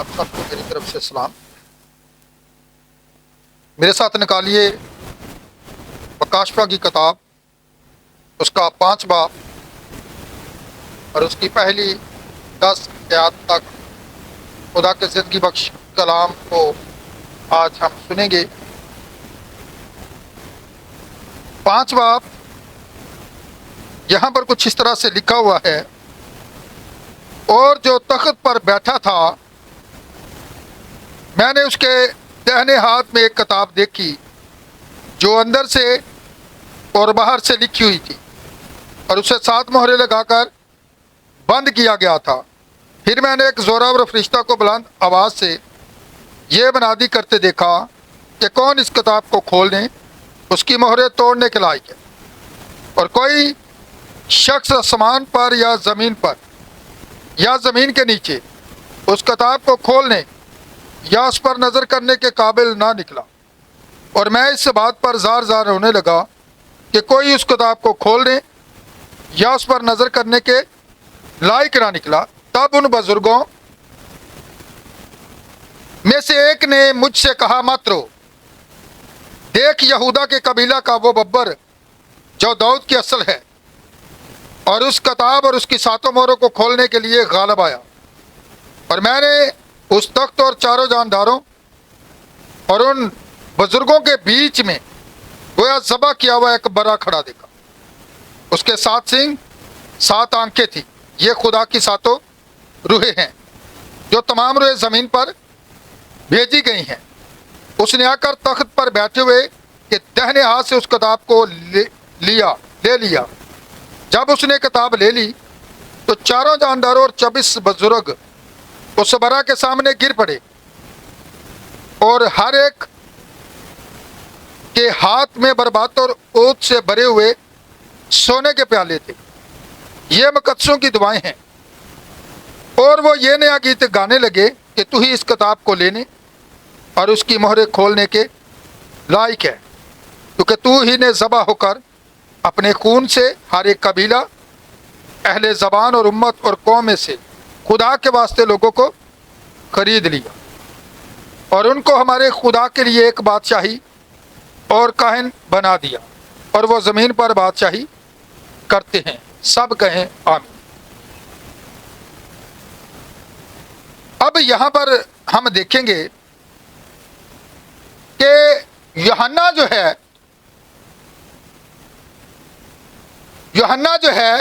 آپ سب کو میری طرف سے سلام۔ میرے ساتھ نکالیے مکاشفہ کی کتاب، اس کا 5 باب اور اس کی پہلی 10 آیات تک خدا کے زندگی بخش کلام کو آج ہم سنیں گے۔ 5 باب یہاں پر کچھ اس طرح سے لکھا ہوا ہے، اور جو تخت پر بیٹھا تھا میں نے اس کے دہنے ہاتھ میں ایک کتاب دیکھی جو اندر سے اور باہر سے لکھی ہوئی تھی، اور اسے 7 مہرے لگا کر بند کیا گیا تھا۔ پھر میں نے ایک زوراور فرشتہ کو بلند آواز سے یہ منادی کرتے دیکھا کہ کون اس کتاب کو کھولنے، اس کی مہرے توڑنے کے لائق ہے۔ اور کوئی شخص آسمان پر یا زمین پر یا زمین کے نیچے اس کتاب کو کھولنے یا اس پر نظر کرنے کے قابل نہ نکلا۔ اور میں اس بات پر زار زار رونے لگا کہ کوئی اس کتاب کو کھولنے یا اس پر نظر کرنے کے لائق نہ نکلا۔ تب ان بزرگوں میں سے ایک نے مجھ سے کہا، مت رو، دیکھ یہودا کے قبیلہ کا وہ ببر جو داؤد کی اصل ہے، اور اس کتاب اور اس کی 7 مہروں کو کھولنے کے لیے غالب آیا۔ اور میں نے اس تخت اور چاروں جانداروں اور ان بزرگوں کے بیچ میں گویا ذبح کیا ہوا ایک برا کھڑا دیکھا۔ اس کے 7 سینگ 7 آنکھیں تھیں۔ یہ خدا کی 7 روحیں ہیں جو تمام روحیں زمین پر بھیجی گئی ہیں۔ اس نے آ کر تخت پر بیٹھے ہوئے کہ دہنے ہاتھ سے اس کتاب کو لے لیا۔ جب اس نے کتاب لے لی تو چاروں جانداروں اور 24 بزرگ اس برا کے سامنے گر پڑے، اور ہر ایک کے ہاتھ میں بربات اور اوت سے بھرے ہوئے سونے کے پیالے تھے۔ یہ مقدسوں کی دعائیں ہیں۔ اور وہ یہ نیا گیت گانے لگے کہ تو ہی اس کتاب کو لینے اور اس کی مہرے کھولنے کے لائق ہے، کیونکہ تو ہی نے ذبح ہو کر اپنے خون سے ہر ایک قبیلہ، اہل زبان اور امت اور قوم میں سے خدا کے واسطے لوگوں کو خرید لیا، اور ان کو ہمارے خدا کے لیے ایک بادشاہی اور کاہن بنا دیا، اور وہ زمین پر بادشاہی کرتے ہیں۔ سب کہیں آمین۔ اب یہاں پر ہم دیکھیں گے کہ یوحنا جو ہے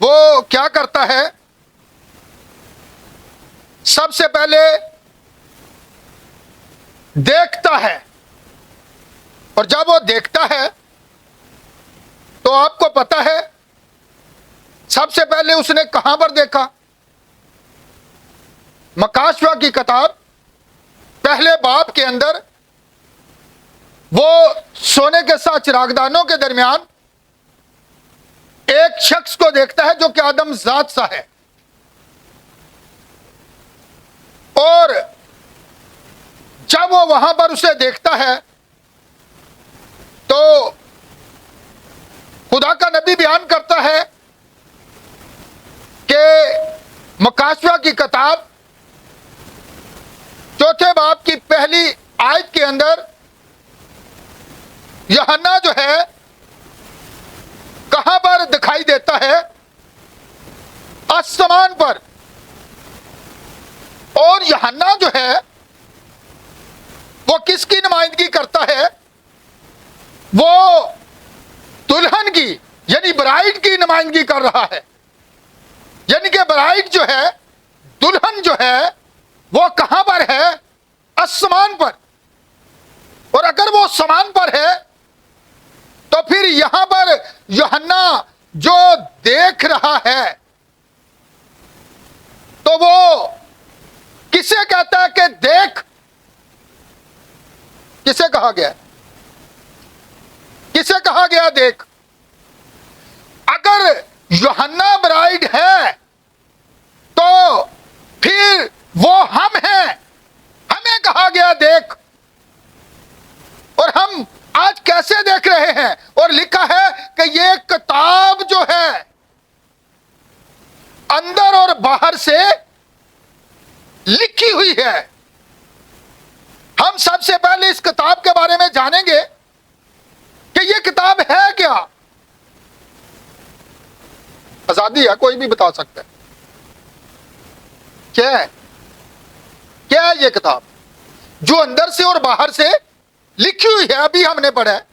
وہ کیا کرتا ہے؟ سب سے پہلے دیکھتا ہے، اور جب وہ دیکھتا ہے تو آپ کو پتا ہے سب سے پہلے اس نے کہاں پر دیکھا؟ مکاشفہ کی کتاب پہلے باب کے اندر وہ سونے کے 7 چراغدانوں کے درمیان ایک شخص کو دیکھتا ہے جو کہ آدم ذات سا ہے، اور جب وہ وہاں پر اسے دیکھتا ہے تو خدا کا نبی بیان کرتا ہے کہ مکاشفہ کی کتاب 4 باب کی پہلی آیت کے اندر یوحنا جو ہے کہاں پر دکھائی دیتا ہے؟ آسمان پر۔ اور یوحنا جو ہے وہ کس کی نمائندگی کرتا ہے؟ وہ دلہن کی، یعنی برائڈ کی نمائندگی کر رہا ہے۔ یعنی کہ برائڈ جو ہے، دلہن جو ہے، وہ کہاں پر ہے؟ آسمان پر۔ اور اگر وہ آسمان پر ہے تو پھر یہاں پر یوحنا جو دیکھ رہا ہے تو وہ کسے کہتا ہے کہ دیکھ؟ کسے کہا گیا؟ کسے کہا گیا دیکھ؟ اگر یوحنا برائڈ ہے تو پھر وہ ہم ہیں، ہمیں کہا گیا دیکھ۔ اور ہم آج کیسے دیکھ رہے ہیں؟ اور لکھا ہے کہ یہ کتاب جو ہے اندر اور باہر سے لکھی हुई है। हम सबसे पहले इस किताब के बारे में जानेंगे कि यह किताब है क्या। आजादी है, कोई भी बता सकता है क्या है, क्या है यह किताब जो अंदर से और बाहर से लिखी हुई है। अभी हमने पढ़ा है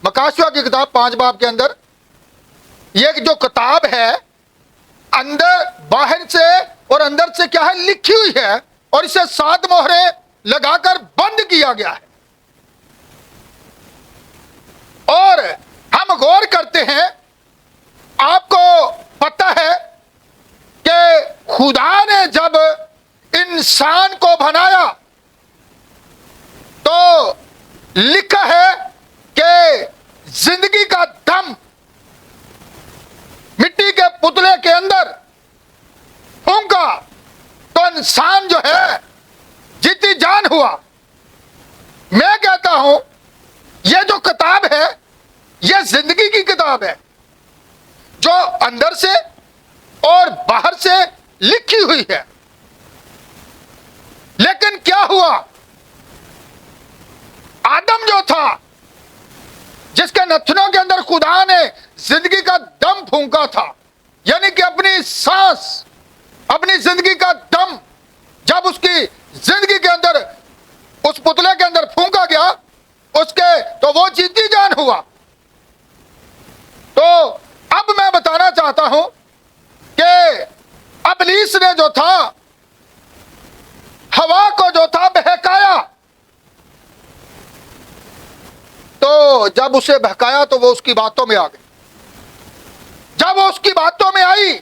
मकाशिया की किताब 5 बाब के अंदर, ये जो किताब है अंदर बाहर से और अंदर से क्या है, लिखी हुई है, और इसे 7 मोहरें लगाकर बंद किया गया है। और हम गौर करते हैं, आपको पता है कि खुदा ने जब इंसान को बनाया तो लिखा है कि जिंदगी का दम मिट्टी के पुतले के अंदर फूंका तो इंसान जो है जीती जान हुआ। मैं कहता हूं यह जो किताब है यह जिंदगी की किताब है जो अंदर से और बाहर से लिखी हुई है। लेकिन क्या हुआ, आदम जो था जिसके नथनों के अंदर खुदा ने जिंदगी का दम फूंका था, यानी कि अपनी सांस, अपनी जिंदगी का दम जब उसकी जिंदगी के अंदर उस पुतले के अंदर फूंका गया उसके, तो वो जीती जान हुआ। तो अब मैं बताना चाहता हूं कि इब्लीस ने जो था हवा को जो था बहकाया, तो जब उसे बहकाया तो वो उसकी बातों में आ गई। जब वो उसकी बातों में आई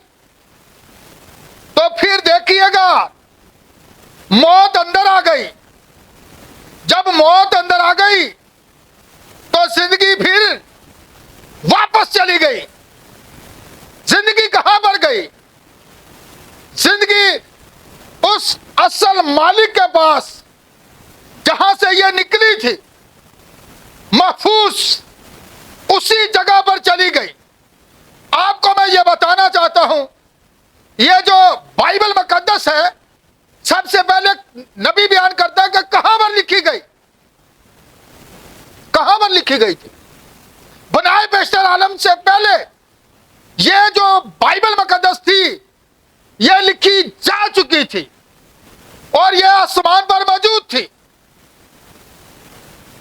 तो फिर देखिएगा मौत अंदर आ गई। जब मौत अंदर आ गई तो जिंदगी फिर वापस चली गई। जिंदगी कहां पर गई? जिंदगी उस असल मालिक के पास जहां से यह निकली थी, महफूज उसी जगह पर चली गई। आपको मैं यह बताना चाहता हूं, यह जो बाइबल मुकद्दस है सबसे पहले नबी बयान करता है कि कहां पर लिखी गई, कहां पर लिखी गई थी। बनाए बेशतर आलम से पहले यह जो बाइबल मुकद्दस थी यह लिखी जा चुकी थी और यह आसमान पर मौजूद थी।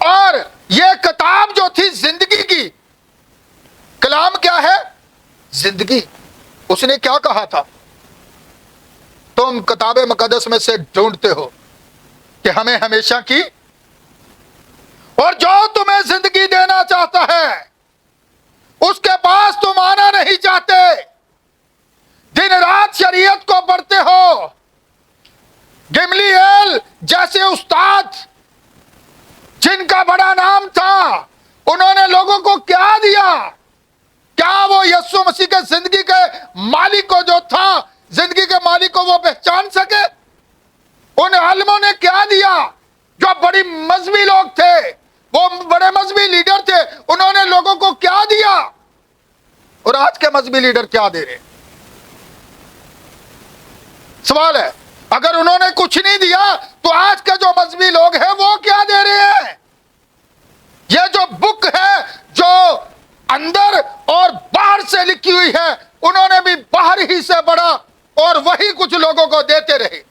और यह किताब जो थी जिंदगी की, कलाम क्या है? जिंदगी। उसने क्या कहा था? तुम किताबे मुकद्दस में से ढूंढते हो कि हमें हमेशा की, और जो तुम्हें जिंदगी देना चाहता है उसके पास तुम आना नहीं चाहते। दिन रात शरीयत को पढ़ते हो। गमलीएल जैसे उस्ताद जिनका बड़ा नाम था, उन्होंने लोगों को क्या दिया? क्या वो यीशु मसीह के जिंदगी के मालिक को जो था, जिंदगी के मालिक को वो पहचान सके? उन आलिमों ने क्या दिया? जो बड़ी मजहबी लोग थे, वो बड़े मजहबी लीडर थे, उन्होंने लोगों को क्या दिया? और आज के मजहबी लीडर क्या दे रहे? सवाल है। अगर उन्होंने कुछ नहीं दिया तो आज के जो मजहबी लोग हैं वो क्या दे रहे हैं? ये जो बुक है जो अंदर और बाहर से लिखी हुई है, उन्होंने भी बाहर ही से पढ़ा और वही कुछ लोगों को देते रहे,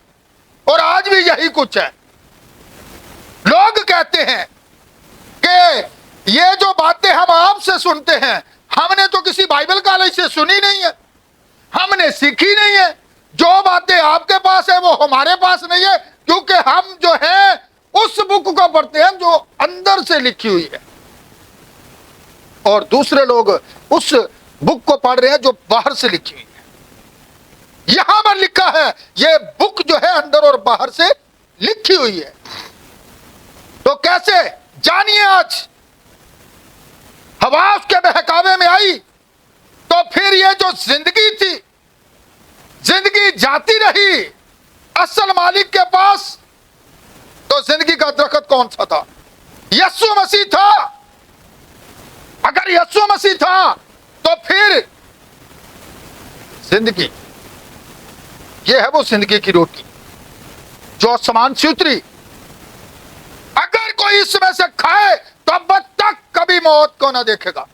और आज भी यही कुछ है। लोग कहते हैं कि ये जो बातें हम आपसे सुनते हैं, हमने तो किसी बाइबल कॉलेज से सुनी नहीं है, हमने सीखी नहीं है। जो बातें आपके पास है वो हमारे पास नहीं है, क्योंकि हम जो है उस बुक को पढ़ते हैं जो अंदर से लिखी हुई है, और दूसरे लोग उस बुक को पढ़ रहे हैं जो बाहर से लिखी हुई है। यहां पर लिखा है, ये बुक जो है अंदर और बाहर से लिखी हुई है। तो कैसे जानिए, आज हवा उसके बहकावे में आई तो फिर ये जो जिंदगी थी, जिंदगी जाती रही असल मालिक के पास। तो जिंदगी का दरख्त कौन सा था? यीशु मसीह था। अगर यीशु मसीह था तो फिर जिंदगी, ये है वो जिंदगी की रोटी जो आसमान से उतरी, अगर कोई इसमें से खाए तो अब तक कभी मौत को ना देखेगा।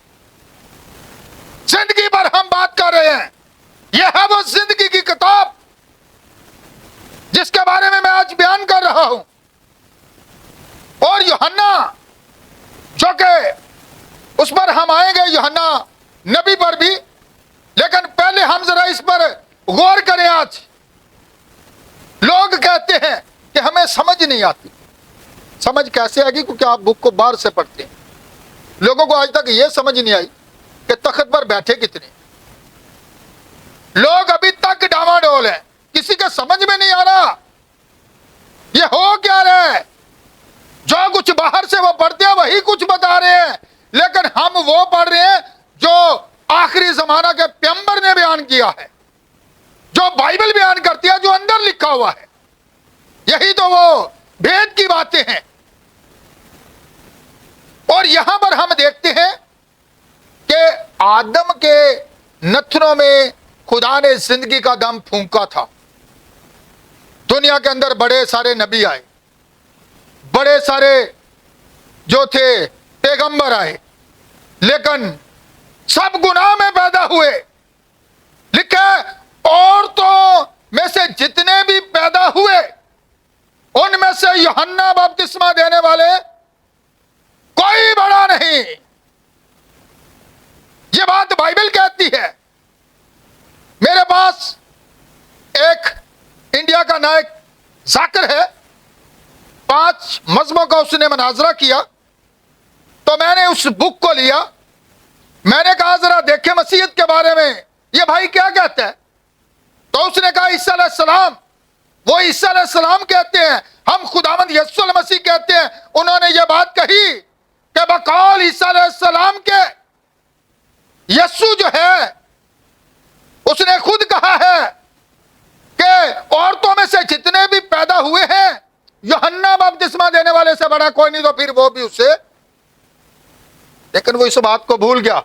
जिंदगी भर हम बात कर रहे हैं, यह है वो जिंदगी की किताब जिसके बारे में मैं आज बयान कर रहा हूं। और यूहन्ना, जो कि उस पर हम आएंगे, यूहन्ना नबी पर भी, लेकिन पहले हम जरा इस पर गौर करें। आज लोग कहते हैं कि हमें समझ नहीं आती। समझ कैसे आएगी? क्योंकि आप बुक को बाहर से पढ़ते हैं। लोगों को आज तक यह समझ नहीं आई कि तख्त पर बैठे कितने लोग। अभी तक डामाडोल है, किसी के समझ में नहीं आ रहा ये हो क्या रहा है। जो कुछ बाहर से वो पढ़ते हैं वही कुछ बता रहे हैं, लेकिन हम वो पढ़ रहे हैं जो आखिरी जमाना के पैगंबर ने बयान किया है, जो बाइबल बयान करती है, जो अंदर लिखा हुआ है। यही तो वो भेद की बातें हैं। और यहां पर हम देखते हैं कि आदम के नथनों में खुदा ने जिंदगी का दम फूंका था। दुनिया के अंदर बड़े सारे नबी आए, बड़े सारे जो थे पैगंबर आए, लेकिन सब गुनाह में पैदा हुए। लिखा है औरतों में से जितने भी पैदा हुए उनमें से यूहन्ना बपतिस्मा देने वाले कोई बड़ा नहीं। ये बात बाइबल कहती है। मेरे पास एक इंडिया का नायक जाकिर है, 5 मजहबों का उसने मुनाजरा किया, तो मैंने उस बुक को लिया। मैंने कहा जरा देखे मसीहत के बारे में ये भाई क्या कहता है। तो उसने कहा ईसा अलैहिस्सलाम, वो ईसा अलैहिस्सलाम कहते हैं, हम खुदावंद यीशु मसीह कहते हैं। उन्होंने ये बात कही कि बकौल ईसा अलैहिस्सलाम के यीशु जो है उसने खुद कहा है कि औरतों में से जितने भी पैदा हुए हैं यूहन्ना बपतिस्मा देने वाले से बड़ा कोई नहीं। तो फिर वो भी उससे, लेकिन वो इस बात को भूल गया।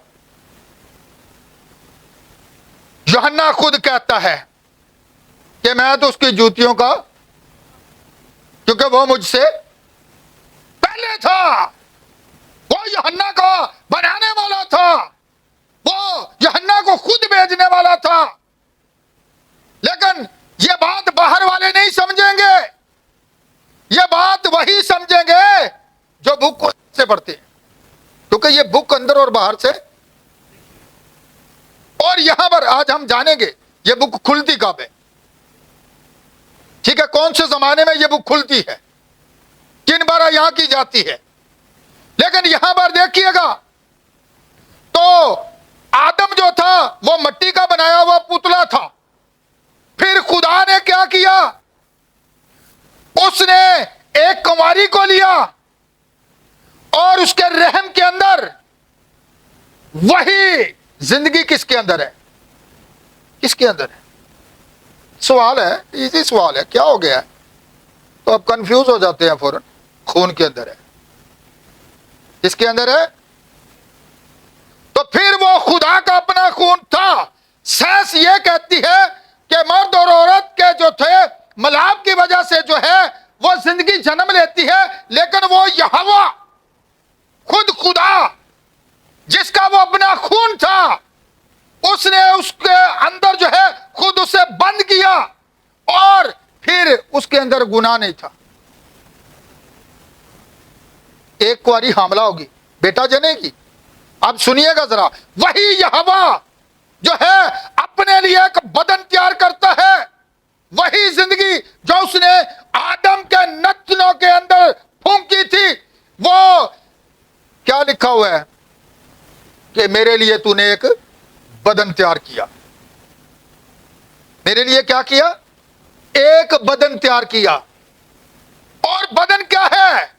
यूहन्ना खुद कहता है कि मैं तो उसकी जूतियों का, क्योंकि वो मुझसे पहले था। वो यूहन्ना को बनाने वाला था, वो यूहन्ना को खुद भेजने वाला था। लेकिन ये बात बाहर वाले नहीं समझेंगे, ये बात वही समझेंगे जो बुक से पढ़ते हैं, क्योंकि ये बुक अंदर और बाहर से। और यहां पर आज हम जानेंगे ये बुक खुलती कब है, ठीक है, कौन से जमाने में ये बुक खुलती है, किन बार यहां की जाती है। लेकिन यहां पर देखिएगा तो आदम जो था वो मिट्टी का बनाया हुआ पुतला था। फिर खुदा ने क्या किया, उसने एक कुंवारी को लिया और उसके रहम के अंदर वही जिंदगी किसके अंदर है, किसके अंदर है। सवाल है, इजी सवाल है, क्या हो गया है? तो अब कंफ्यूज हो जाते हैं फौरन। खून के अंदर है, किसके अंदर है? तो फिर वो खुदा का अपना खून था। साइंस ये कहती है कि मर्द और औरत के जो थे मिलाप की वजह से जो है वो जिंदगी जन्म लेती है, लेकिन वो यहोवा खुद खुदा जिसका वो अपना खून था, उसने उसके अंदर जो है खुद उसे बंद किया और फिर उसके अंदर गुनाह नहीं था। एक कुंवारी हामला होगी, बेटा जनेगी। अब सुनिएगा जरा, वही यहोवा जो है अपने लिए एक बदन तैयार करता है, वही जिंदगी जो उसने आदम के नथनों के अंदर फूंकी थी। वो क्या लिखा हुआ है कि मेरे लिए तूने एक बदन तैयार किया। मेरे लिए क्या किया? एक बदन तैयार किया। और बदन क्या है?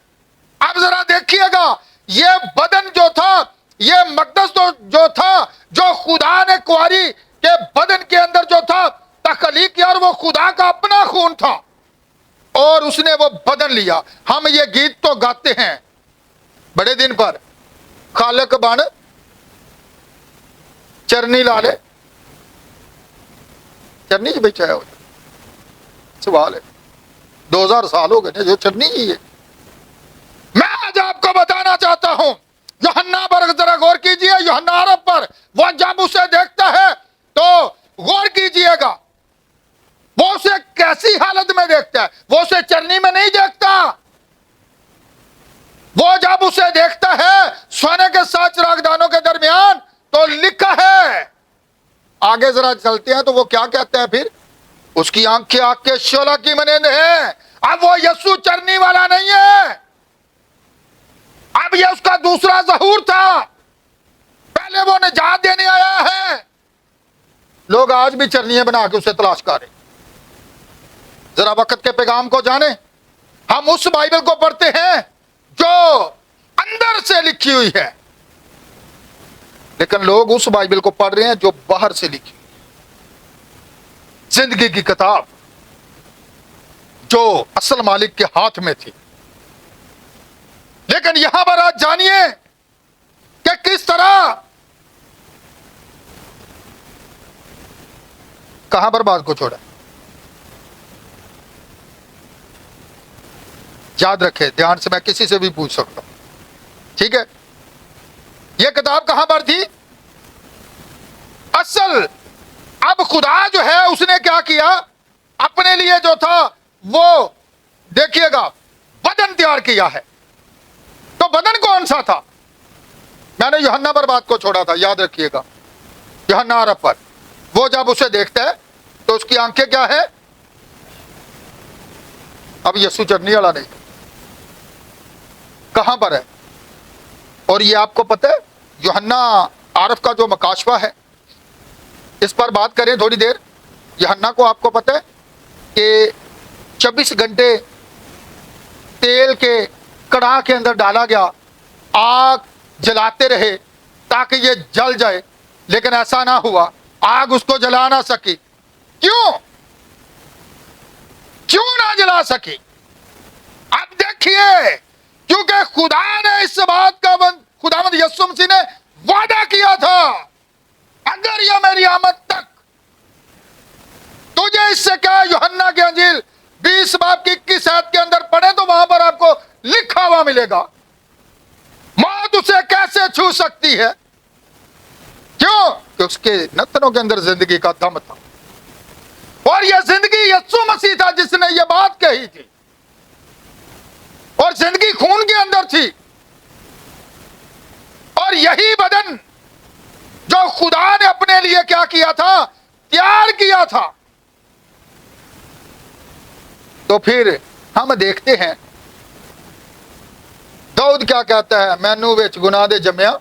अब जरा देखिएगा, ये बदन जो था, ये मकदस जो था, जो खुदा ने कुंवारी के बदन के अंदर जो था तख्लीक किया, और वो खुदा का अपना खून था और उसने वो बदन लिया। हम ये गीत तो गाते हैं बड़े दिन पर, खालक बन चरनी लाले, चरनी च बैठा है। सवाल है 2000 سال ہو گئے جو چٹنی کی ہے. میں آج آپ کو بتانا چاہتا ہوں، یوحنا پر ذرا غور کیجئے. یوحنا عرب پر وہ جب اسے دیکھتا ہے تو غور کیجئے گا، وہ اسے کیسی حالت میں دیکھتا ہے. وہ اسے چرنی میں نہیں دیکھتا، وہ جب اسے دیکھتا ہے سونے کے 7 چراغدانوں کے درمیان تو لکھا ہے. آگے ذرا چلتے ہیں تو وہ کیا کہتے ہیں پھر؟ اس کی آنکھیں آگ کے شعلہ کی مانند ہیں. اب وہ یسوع چرنی والا نہیں ہے، اب یہ اس کا دوسرا ظہور تھا. پہلے وہ نجات دینے آیا ہے. لوگ آج بھی چرنیاں بنا کے اسے تلاش کر رہے. ذرا وقت کے پیغام کو جانیں. ہم اس بائبل کو پڑھتے ہیں جو اندر سے لکھی ہوئی ہے، لیکن لوگ اس بائبل کو پڑھ رہے ہیں جو باہر سے لکھی ہوئی ہے. زندگی کی کتاب جو اصل مالک کے ہاتھ میں تھی. لیکن یہاں پر آج جانیے کہ کس طرح، کہاں پر بات کو چھوڑا. یاد رکھے، دھیان سے، میں کسی سے بھی پوچھ سکتا ہوں، ٹھیک ہے؟ یہ کتاب کہاں پر تھی؟ اصل اب خدا جو ہے اس نے کیا کیا اپنے لیے جو تھا وہ دیکھیے گا بدن تیار کیا ہے. تو بدن کون سا تھا؟ میں نے یوحنا پر بات کو چھوڑا تھا، یاد رکھیے گا. یوحنا عرب پر وہ جب اسے دیکھتا ہے تو اس کی آنکھیں کیا ہے؟ اب یسوع چرنی والا نہیں. کہاں پر ہے؟ اور یہ آپ کو پتہ ہے یوحنا عارف کا جو مکاشفہ ہے، اس پر بات کریں تھوڑی دیر. یوحنا کو آپ کو پتہ ہے کہ 24 گھنٹے تیل کے کڑاہ کے اندر ڈالا گیا، آگ جلاتے رہے تاکہ یہ جل جائے، لیکن ایسا نہ ہوا، آگ اس کو جلا نہ سکی. کیوں نہ جلا سکی؟ اب دیکھیے، کیونکہ خدا نے اس بات کا خداوند یسوع مسیح نے وعدہ کیا تھا، اگر یہ میری آمد تک تجھے اس سے کیا. یوحنا کی انجیل 20 باب کی 21 آیت کے اندر پڑھیں تو وہاں پر آپ کو لکھا ہوا ملے گا، موت اسے کیسے چھو سکتی ہے. کیوں؟ کہ اس کے نتنوں کے اندر زندگی کا دم تھا، اور یہ زندگی یسوع مسیح تھا جس نے یہ بات کہی تھی، اور زندگی خون کے اندر تھی. اور یہی بدن جو خدا نے اپنے لیے کیا کیا تھا؟ تیار کیا تھا. تو پھر ہم دیکھتے ہیں داؤد کیا کہتا ہے، مینو وچ گناہ دے جمیا.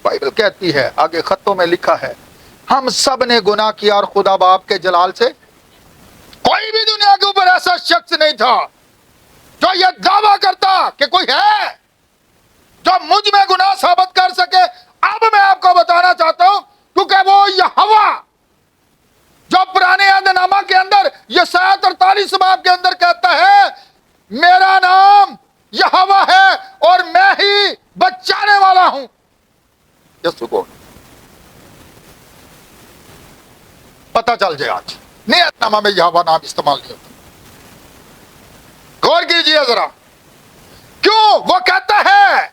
بائبل کہتی ہے، آگے خطوں میں لکھا ہے، ہم سب نے گناہ کیا اور خدا باپ کے جلال سے کوئی بھی دنیا کے اوپر ایسا شخص نہیں تھا جو یہ دعویٰ کرتا کہ کوئی ہے جو مجھ میں گناہ ثابت کر سکے. اب میں آپ کو بتانا چاہتا ہوں، کیونکہ وہ یہوہ جو پرانے عہد نامہ کے اندر یسایہ 43 باب کے اندر کہتا ہے، میرا نام یہوہ ہے اور میں ہی بچانے والا ہوں. یسوع کو پتہ چل جائے آج نئے عہد نامہ میں یہوہ نام استعمال نہیں ہوتا. غور کیجئے ذرا، کیوں؟ وہ کہتا ہے،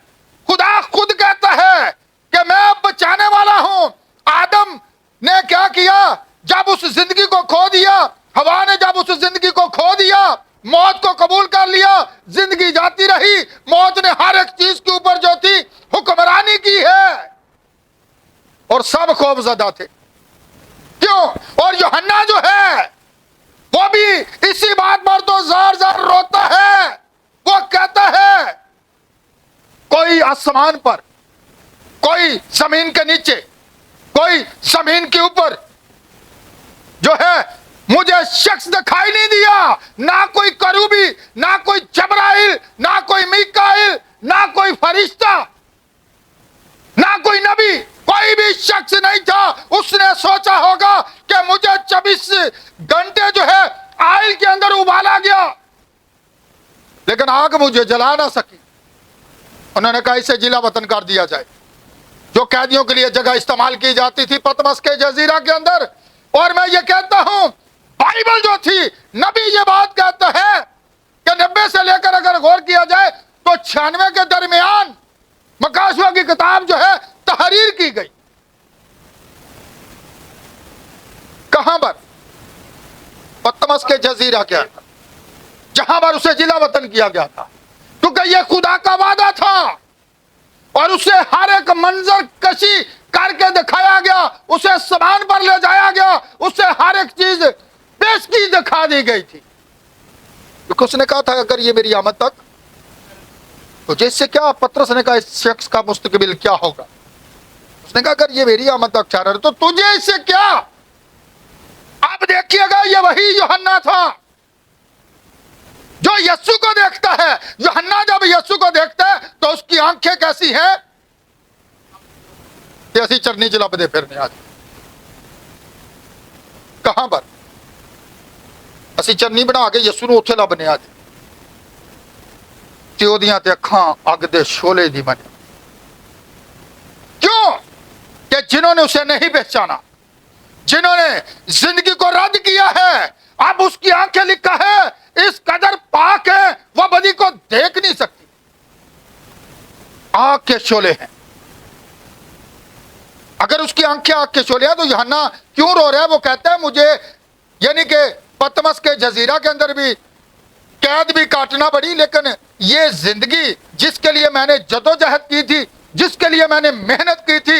خدا خود کہتا ہے کہ میں بچانے والا ہوں. آدم نے کیا کیا؟ جب اس زندگی کو کھو دیا، ہوا نے جب اس زندگی کو کھو دیا، موت کو قبول کر لیا، زندگی جاتی رہی. موت نے ہر ایک چیز کے اوپر جو تھی حکمرانی کی ہے، اور سب خوف زدہ تھے. کیوں؟ اور یوحنا جو ہے وہ بھی اسی بات پر تو زار زار روتا ہے. وہ کہتا ہے، کوئی آسمان پر، کوئی زمین کے نیچے، کوئی زمین کے اوپر جو ہے مجھے شخص دکھائی نہیں دیا، نہ کوئی کروبی، نہ کوئی جبرائیل، نہ کوئی میکائیل، نہ کوئی فرشتہ، نہ کوئی نبی، کوئی بھی شخص نہیں تھا. اس نے سوچا ہوگا کہ مجھے 24 گھنٹے جو ہے آئل کے اندر ابالا گیا، لیکن آگ مجھے جلا نہ سکی. انہوں نے کہا اسے جلا وطن کر دیا جائے، جو قیدیوں کے لیے جگہ استعمال کی جاتی تھی پتمس کے جزیرہ کے اندر. اور میں یہ کہتا ہوں، بائبل बाइबल जो थी, नबी ये बात कहता है कि 90 से लेकर अगर गौर किया जाए तो 96 के दरमियान मकासवा की किताब जो है तहरीर की गई। कहां पर? पतमस के जजीरा के अंदर, जहां पर उसे जिला वतन किया गया था, क्योंकि यह खुदा का वादा था और उसे हर एक मंजर कशी करके दिखाया गया, उसे समान पर ले जाया गया, उसे हर एक चीज पेश की दिखा दी गई थी, क्योंकि उसने कहा था अगर ये मेरी आमद तक, तो जैसे क्या पतरस ने कहा इस शख्स का मुस्तकबिल क्या होगा, उसने कहा अगर ये मेरी आमद तक चाह रहा है तो तुझे इससे क्या। अब देखिएगा ये वही यूहन्ना था जो यीशु को देखता है। यूहन्ना जब यीशु को देखता है तो उसकी आंखें कैसी हैं? ऐसी चरनी जलबदे फिरने आज कहां पर ਅਸੀਂ ਚਰਨੀ ਬਣਾ ਕੇ ਯਿਸੂ ਨੂੰ ਉੱਥੇ ਲੱਭਨੇ ਅੱਜ ਤੇ ਉਹਦੀਆਂ ਤੇ ਅੱਖਾਂ ਅੱਗ ਦੇ ਸ਼ੋਲੇ ਦੀ ਬਣੀ। क्यों? कि जिन्होंने उसे नहीं पहचाना, जिन्होंने जिंदगी को रद्द किया है, अब उसकी आंखें लिखा है इस कदर पाक है वह बदी को देख नहीं सकती, आग के शोले हैं। अगर उसकी आंखें आग के शोले हैं तो यूहन्ना क्यों रो रहा है? वो कहता है मुझे यानी कि पतमस के जजीरा के अंदर भी कैद भी काटना पड़ी, लेकिन ये जिंदगी जिसके लिए मैंने जदोजहद की थी, जिसके लिए मैंने मेहनत की थी,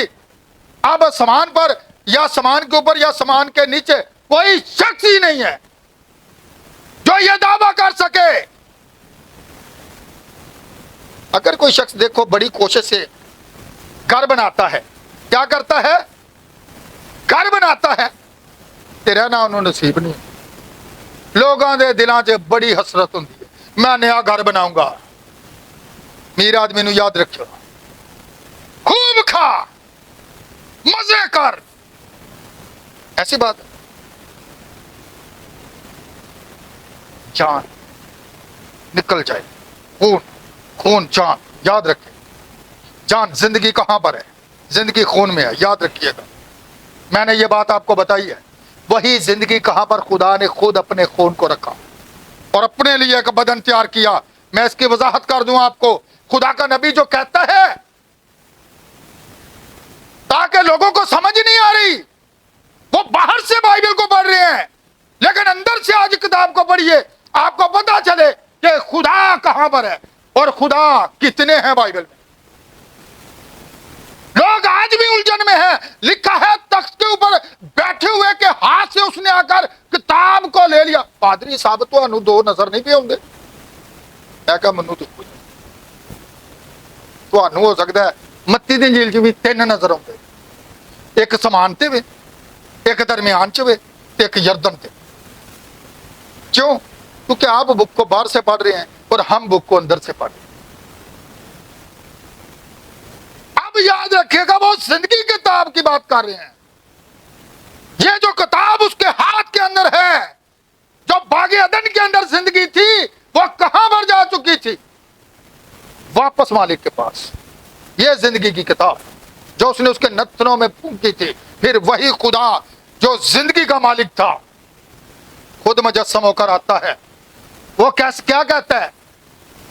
अब समान पर या समान के ऊपर या समान के नीचे कोई शख्स ही नहीं है जो यह दावा कर सके। अगर कोई शख्स देखो बड़ी कोशिश से घर बनाता है, क्या करता है? घर बनाता है, तेरा ना उन्होंने नसीब नहीं। लोगों के दिलों से बड़ी हसरत होती है, मैं नया घर बनाऊंगा। मीर आदमी नूं याद रखियो, खूब खा मजे कर, ऐसी बात है। जान निकल जाए, खून खून जान, याद रखें। जान जिंदगी कहां पर है? जिंदगी खून में है, याद रखिएगा। मैंने ये बात आपको बताई है। वही जिंदगी कहां पर? खुदा ने खुद अपने खून को रखा और अपने लिए एक बदन तैयार किया। मैं इसकी वजाहत कर दूं आपको। खुदा का नबी जो कहता है, ताकि लोगों को समझ नहीं आ रही, वो बाहर से बाइबल को पढ़ रहे हैं, लेकिन अंदर से आज किताब को पढ़िए, आपको पता चले कि खुदा कहां पर है और खुदा कितने हैं बाइबल में। लोग आज भी उलझन में हैं। लिखा है तख्त के ऊपर बैठे हुए के हाथ से उसने आकर किताब को ले लिया। पादरी साहब तो दो नजर नहीं पे आउंदे, मैं कहा मनु तो हो सकता है मत्ती दी इंजील च भी 3 नजर आउंदे, एक समान ते वे, एक दरमियान च वे, एक यरदन ते। क्यों? क्योंकि आप बुक को बाहर से पढ़ रहे हैं और हम बुक को अंदर से पढ़ रहे हैं। अब याद रखिएगा, वो जिंदगी किताब की बात कर रहे हैं। ये जो किताब उसके हाथ के अंदर है, जो बागे अदन के अंदर जिंदगी थी, वो कहां पर जा चुकी थी? वापस मालिक के पास। ये जिंदगी की किताब जो उसने उसके नथनों में फूंकी थी, फिर वही खुदा जो जिंदगी का मालिक था खुद मुजस्सम होकर आता है। वो कैसे क्या कहता है?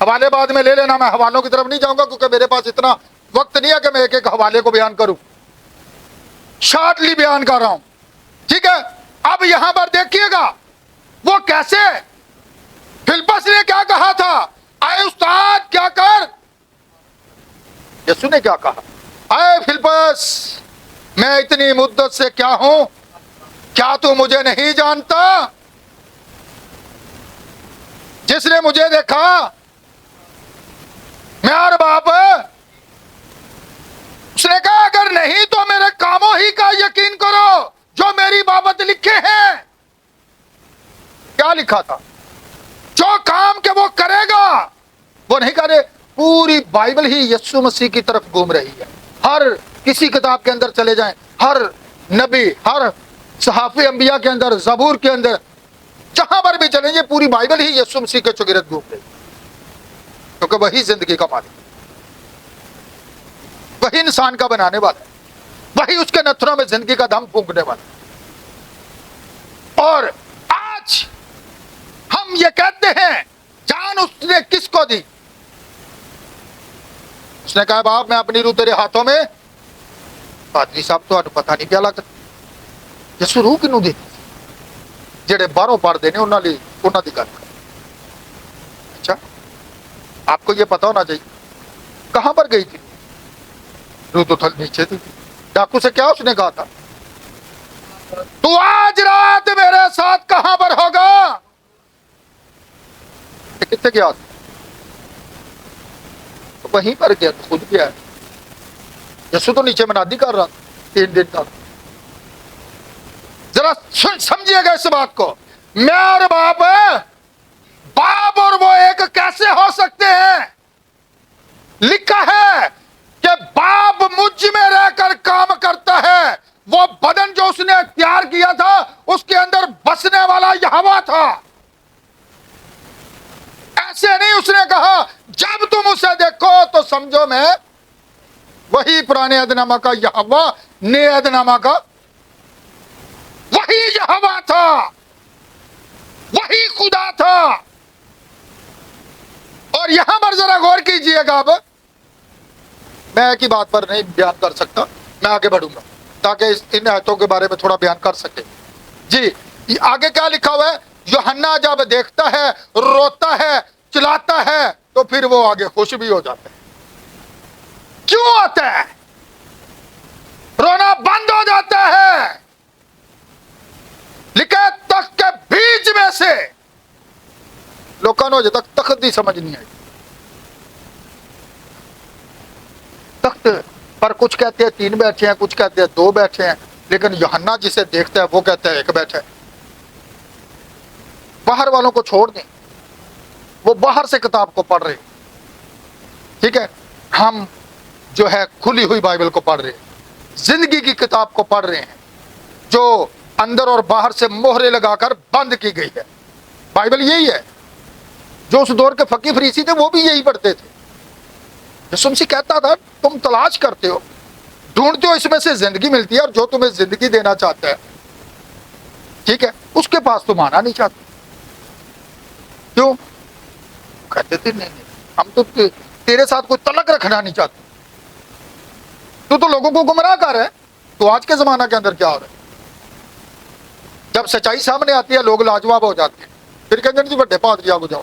हवाले बाद में ले लेना, मैं हवालों की तरफ नहीं जाऊंगा क्योंकि मेरे पास इतना वक्त नहीं है कि मैं एक एक हवाले को बयान करूं, शॉर्टली बयान कर रहा हूं, ठीक है। अब यहां पर देखिएगा वो कैसे, फिलिप्पस ने क्या कहा था? आए उस्ताद क्या कर? यीशु ने क्या कहा? आए फिलिप्पस, मैं इतनी मुद्दत से क्या हूं, क्या तू मुझे नहीं जानता? जिसने मुझे देखा मेरा बाप है। उसने कहा अगर नहीं तो मेरे कामों ही का यकीन करो जो मेरी बाबत लिखे हैं। क्या लिखा था? जो काम के वो करेगा वो नहीं करे। पूरी बाइबल ही यीशु मसीह की तरफ घूम रही है। हर किसी किताब के अंदर चले जाएं, हर नबी, हर सहाफी अंबिया के अंदर, ज़बूर के अंदर, जहां पर भी चलेंगे पूरी बाइबल ही यीशु मसीह के चौगिरद घूम रही है, क्योंकि वही जिंदगी का मालिक, वही इंसान का बनाने वाला है, वही उसके नथनों में जिंदगी का दम फूंकने वाला है। और आज دی. اس نے کہا باپ میں اپنی روح تیرے ہاتھوں میں. پادری صاحب تو پتہ نہیں کیا لگتا یسو روح کنوں دیتی جڑے باہروں پڑھتے ہیں انہوں کی گل. اچھا آپ کو یہ پتا ہونا چاہیے کہاں پر گئی تھی روح تو تھل نیچے تھی. ڈاکو سے کیا اس نے کہا تھا تو آج رات میرے ساتھ کہاں پر ہوگا. کتنے گیا تو وہیں پر گیا تو خود گیا. یسو تو نیچے منادی کر رہا تھا 3 دن تک. ذرا سمجھیے گا اس بات کو. میں اور باپ اور وہ ایک کیسے ہو سکتے ہیں. لکھا ہے کہ باپ مجھ میں رہ کر کام کرتا ہے. وہ بدن جو اس نے تیار کیا تھا اس کے اندر بسنے والا یہوہ تھا. ایسے نہیں اس نے کہا جب تم اسے دیکھو تو سمجھو میں وہی پرانے عہد نامہ کا یہوہ نئے عہد نامہ کا وہی یہوہ تھا, وہی خدا تھا. اور یہاں پر ذرا غور کیجئے گا. اب میں ایک ہی بات پر نہیں بیان کر سکتا, میں آگے بڑھوں گا تاکہ ان آیتوں کے بارے میں تھوڑا بیان کر سکے. جی آگے کیا لکھا ہوا ہے. یوحنا جب دیکھتا ہے روتا ہے چلاتا ہے تو پھر وہ آگے خوش بھی ہو جاتا ہے. کیوں ہوتا ہے؟ رونا بند ہو جاتا ہے. لکھا ہے تخت کے بیچ میں سے. لوگوں نے تک تخت دی سمجھ نہیں آئی. تخت پر کچھ کہتے ہیں 3 بیٹھے ہیں, کچھ کہتے ہیں 2 بیٹھے ہیں, لیکن یوحنا جسے دیکھتا ہے وہ کہتا ہے 1 بیٹھا ہے. باہر والوں کو چھوڑ دیں, وہ باہر سے کتاب کو پڑھ رہے ہیں. ٹھیک ہے, ہم جو ہے کھلی ہوئی بائبل کو پڑھ رہے ہیں, زندگی کی کتاب کو پڑھ رہے ہیں جو اندر اور باہر سے مہرے لگا کر بند کی گئی ہے. بائبل یہی ہے. جو اس دور کے فقی فریسی تھے وہ بھی یہی پڑھتے تھے. یسوع مسیح کہتا تھا تم تلاش کرتے ہو, ڈھونڈتے ہو, اس میں سے زندگی ملتی ہے, اور جو تمہیں زندگی دینا چاہتا ہے ٹھیک ہے اس کے پاس تم آنا نہیں چاہتے. کیوں؟ کہتے تھے نہیں ہم تو تیرے ساتھ کوئی تعلق رکھنا نہیں چاہتے. تو لوگوں کو گمراہ کر رہا ہے. تو آج کے زمانہ کے اندر کیا ہو رہا ہے, جب سچائی سامنے آتی ہے لوگ لاجواب ہو جاتے ہیں. پھر کہتے ہیں جی بڑے پادری آگے جاؤ.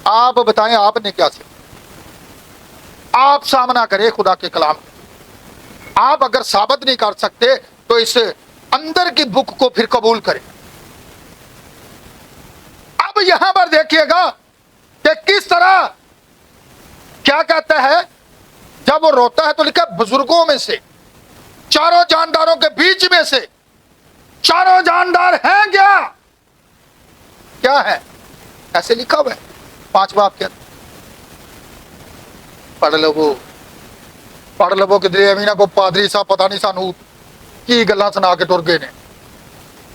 آپ بتائیں آپ نے کیا سیکھا؟ آپ سامنا کرے خدا کے کلام. آپ اگر ثابت نہیں کر سکتے تو اس اندر کی بک کو پھر قبول کریں. اب یہاں پر دیکھیے گا کہ کس طرح کیا کہتا ہے. جب وہ روتا ہے تو لکھا بزرگوں میں سے, چاروں جانداروں کے بیچ میں سے. چاروں جاندار ہیں کیا ہے؟ ایسے لکھا ہوا ہے 5 باب کے اندر. پڑھ لو کہ دے امینا کو پادری صاحب پتہ نہیں سانو کی گلاں سنا کے ٹر گئے نے.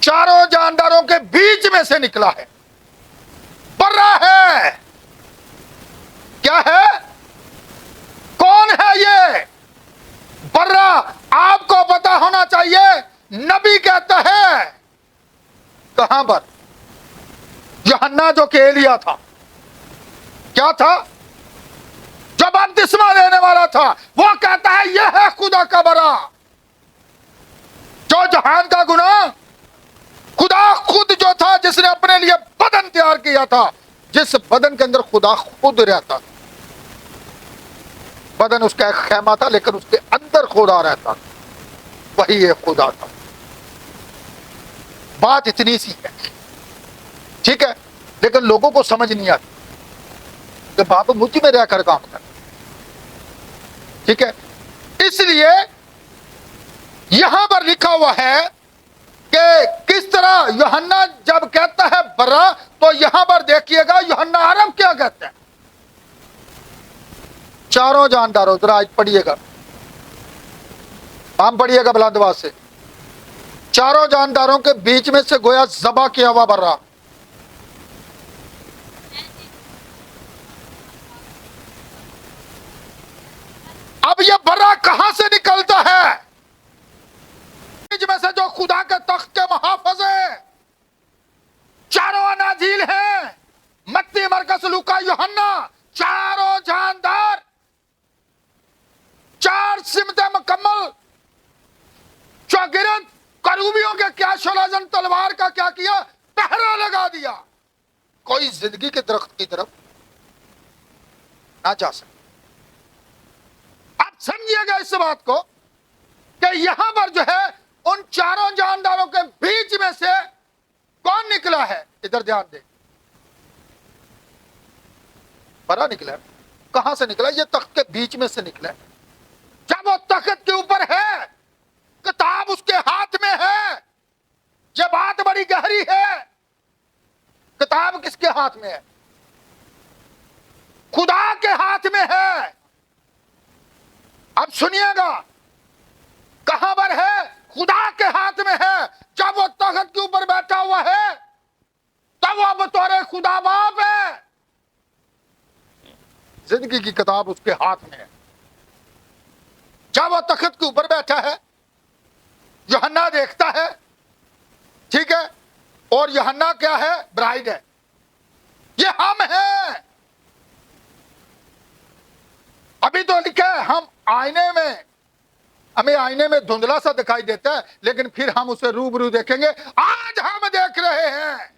چاروں جانداروں کے بیچ میں سے نکلا ہے. برا ہے. کیا ہے؟ کون ہے یہ برا؟ آپ کو پتا ہونا چاہیے. نبی کہتا ہے کہاں پر؟ یوحنا جو کہ ایلیا تھا, کیا تھا جو بپتسمہ دینے والا تھا, وہ کہتا ہے یہ ہے خدا کا برا جو جہان کا گناہ. خدا خود جو تھا جس نے اپنے لیے بدن تیار کیا تھا, جس بدن کے اندر خدا خود رہتا تھا. بدن اس کا ایک خیمہ تھا لیکن اس کے اندر خدا رہتا تھا. وہی ایک خدا تھا. بات اتنی سی ہے ٹھیک ہے, لیکن لوگوں کو سمجھ نہیں آتی کہ باپ مجھ میں رہ کر کام کر. ٹھیک ہے, اس لیے یہاں پر لکھا ہوا ہے کہ کس طرح یوحنا جب کہتا ہے برا, تو یہاں پر دیکھیے گا یوحنا عرب کیا کہتا ہے. چاروں جانداروں, ذرا آج پڑھیے گا, ہم پڑھیے گا بلند آواز سے. چاروں جانداروں کے بیچ میں سے گویا ذبح کیا ہوا برا. اب یہ برا کہاں سے نکلتا ہے؟ بیچ میں سے جو خدا کے تخت کے محافظ ہیں, چاروں اناجیل ہیں, متی مرکز मरकुस, लूका, यूहन्ना, चारों जानदार, 4 सिमतें मुकम्मल, चौगिरद करूबियों के क्या शोलाजन तलवार का क्या किया, पहरा लगा दिया, कोई जिंदगी के दरख्त की तरफ ना जा सके। आप समझिएगा इस बात को कि यहां पर जो है उन चारों जानदारों के बीच में से कौन निकला है, इधर ध्यान दे, बड़ा निकला है। कहां से निकला? ये तख्त के बीच में से निकला है। जब वो तख्त के ऊपर है, किताब उसके हाथ में है, ये बात बड़ी गहरी है। किताब किसके हाथ में है? खुदा के हाथ में है। अब सुनिएगा, कहां पर है? खुदा के हाथ में है। जब वो तख्त के ऊपर बैठा हुआ है तब वो बतौर खुदा बाप है। जिंदगी की किताब उसके हाथ में है। जब वो तख्त के ऊपर बैठा है, यूहन्ना देखता है, ठीक है, और यूहन्ना क्या है? ब्राइड है। ये हम हैं। अभी तो लिखा है हम आईने में, हमें आईने में धुंधला सा दिखाई देता है, लेकिन फिर हम उसे रूबरू देखेंगे। आज हम देख रहे हैं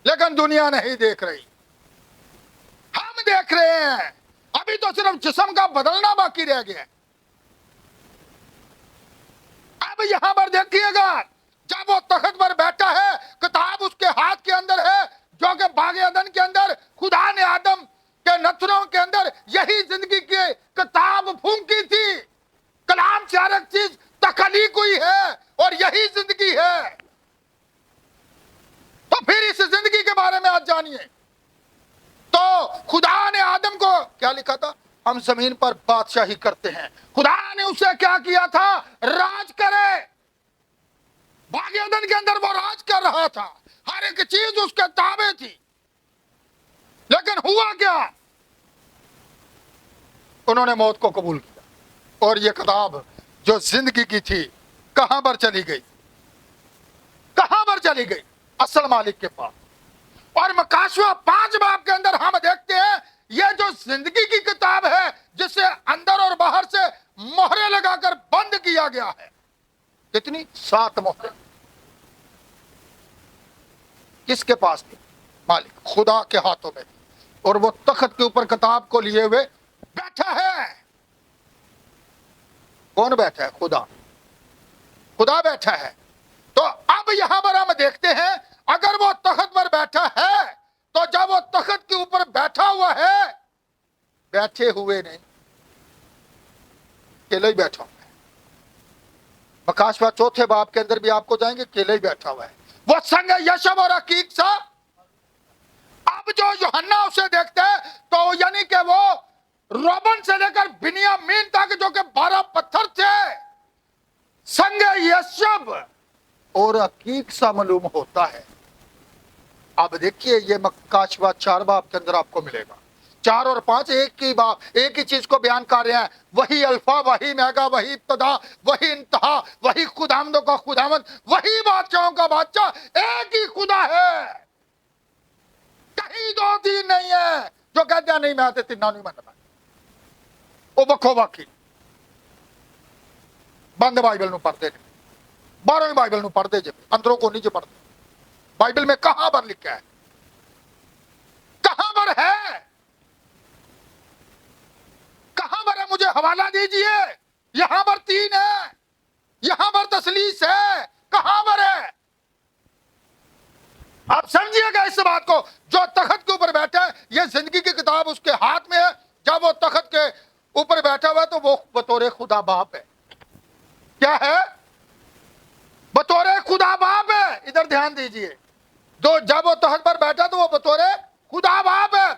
लेकिन दुनिया नहीं देख रही। हम देख रहे हैं, अभी तो सिर्फ जिस्म का बदलना बाकी रह गया है। अब यहां पर देखिएगा, जब वो तख्त पर बैठा है, किताब उसके हाथ के अंदर है, जो कि बागे अदन के अंदर खुदा ने आदम के नथनों के अंदर यही जिंदगी की किताब फूंकी थी। कलाम से हर एक चीज तखलीक हुई है और यही जिंदगी है। तो फिर इस जिंदगी के बारे में आज जानिए। तो खुदा ने आदम को क्या लिखा था? हम जमीन पर बादशाही करते हैं। खुदा ने उसे क्या किया था? राज करे। बागे अदन के अंदर वो राज कर रहा था, हर एक चीज उसके ताबे थी। लेकिन हुआ क्या? उन्होंने मौत को कबूल किया और ये किताब जो जिंदगी की थी कहां पर चली गई? कहां पर चली गई? असल मालिक के पास। और मकाशवा 5 बाब के अंदर हम देखते हैं ये जो जिंदगी की किताब है, जिसे अंदर और बाहर से मोहरे लगाकर बंद किया गया है। कितनी? 7 मोहरे। किसके पास थी? मालिक खुदा के हाथों में थी। और वो तख्त के ऊपर किताब को लिए हुए बैठा है। कौन बैठा है? खुदा। खुदा बैठा है। तो अब यहां पर हम देखते हैं, अगर वो तख्त पर बैठा है तो जब वो तख्त के ऊपर बैठा हुआ है, बैठे हुए नहीं, अकेले ही बैठा हुआ है। मकाशवा 4 बाब के अंदर भी आपको जाएंगे, अकेले ही बैठा हुआ है। वो संग यशब और हकीक सा। अब जो यूहन्ना उसे देखते हैं तो यानी कि वो रोबन से लेकर बिन्यामीन तक जो कि 12 पत्थर थे, संग यशब और हकीक सा मालूम होता है। अब देखिए ये मकाशवा 4 बाब के अंदर आपको मिलेगा। 4 और 5 एक ही बाब, एक ही चीज को बयान कर रहे हैं। वही अल्फा, वही मेगा, वही इब्तदा, वही इंतहा, वही खुदामदों का खुदामद, वही बादशाहों का बादशाह, एक ही खुदा है। कहीं 2-3 नहीं है। जो कहते हैं नहीं मैं आते 3 नहीं मानता, वो बखो बाकी बंद बाइबल ਨੂੰ पढ़ते नहीं, 12वीं बाइबल ਨੂੰ पढ़ते जे, अंदरों को नहीं जो पढ़ते। बाइबल में कहां पर लिखा है? कहां पर है? कहां पर है? मुझे हवाला दीजिए। यहां पर 3 है, यहां पर तसलीस है, कहां पर है? आप समझिएगा इस बात को। जो तख्त के ऊपर बैठा है, यह जिंदगी की किताब उसके हाथ में है। जब वो तख्त के ऊपर बैठा हुआ है तो वो बतौर खुदा बाप है। क्या है? बतौर खुदा बाप है। इधर ध्यान दीजिए। तो जब वो तख्त पर बैठा तो वो बतौर खुदा बाप है।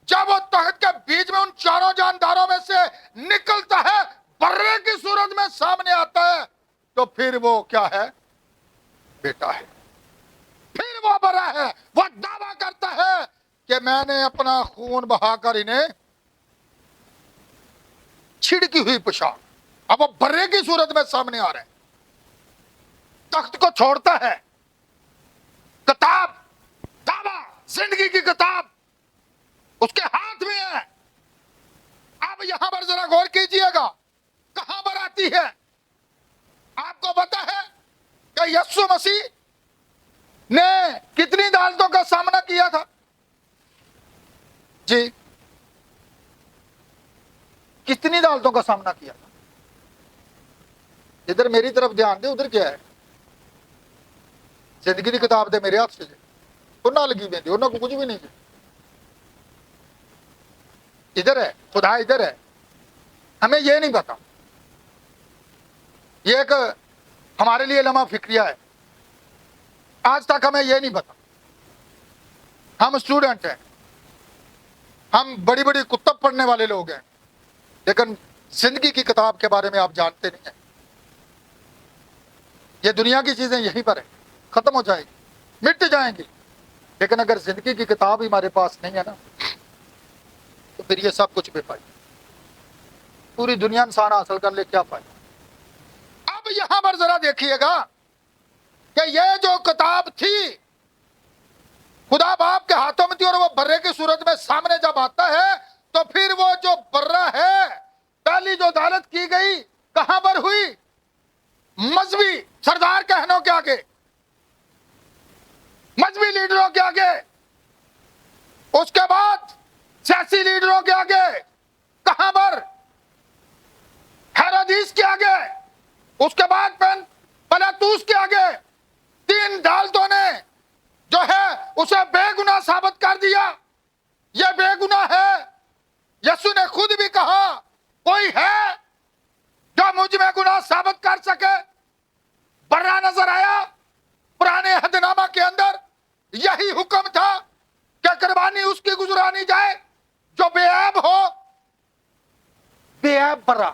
जब वो तख्त के बीच में उन चारों जानदारों में से निकलता है, बर्रे की सूरत में सामने आता है, तो फिर वो क्या है? बेटा है। फिर वो बड़ा है। वो दावा करता है कि मैंने अपना खून बहाकर इन्हें, छिड़की हुई पोशाक। अब वो बर्रे की सूरत में सामने आ रहे हैं। तख्त को छोड़ता है, किताब, दावा, जिंदगी की किताब جی کتنی عدالتوں کا سامنا کیا تھا؟ ادھر میری طرف دھیان دے، ادھر کیا ہے؟ زندگی کی کتاب دے میرے ہاتھ سے نہ لگی ہوئی تھی، انہوں کو کچھ بھی نہیں کیا. ادھر ہے خدا، ادھر ہے. ہمیں یہ نہیں پتا، یہ ایک ہمارے لیے لمحہ فکریہ ہے. آج تک ہمیں یہ نہیں پتا. ہم اسٹوڈنٹ ہیں، ہم بڑی بڑی کتب پڑھنے والے لوگ ہیں، لیکن زندگی کی کتاب کے بارے میں آپ جانتے نہیں ہیں. یہ دنیا کی چیزیں یہیں پر ہیں، ختم ہو جائیں گی، مٹ جائیں گی. لیکن اگر زندگی کی کتاب ہمارے پاس نہیں ہے نا، تو پھر یہ سب کچھ بے فائدہ. پوری دنیا انسان حاصل کر لے، کیا فائدہ؟ اب یہاں پر ذرا دیکھیے گا کہ یہ جو کتاب تھی خدا باپ کے ہاتھوں میں تھی، اور وہ برے کی صورت میں سامنے جب آتا ہے تو پھر وہ جو برہ ہے، پہلی جو عدالت کی گئی کہاں پر ہوئی؟ مذہبی سردار کہنوں کے آگے، مذہبی لیڈروں کے آگے، اس کے بعد سیاسی لیڈروں کے آگے. کہاں پر؟ ہیرودیس کے آگے، اس کے بعد پلاطوس کے آگے. 3 عدالتوں نے جو ہے اسے بے گناہ ثابت کر دیا. یہ بے گناہ ہے. یسوع نے خود بھی کہا کوئی ہے جو مجھ میں گناہ ثابت کر سکے؟ برا نظر آیا. پرانے عہد نامہ کے اندر یہی حکم تھا کہ قربانی اس کی گزرانی جائے جو بے عیب ہو. بے عیب برا،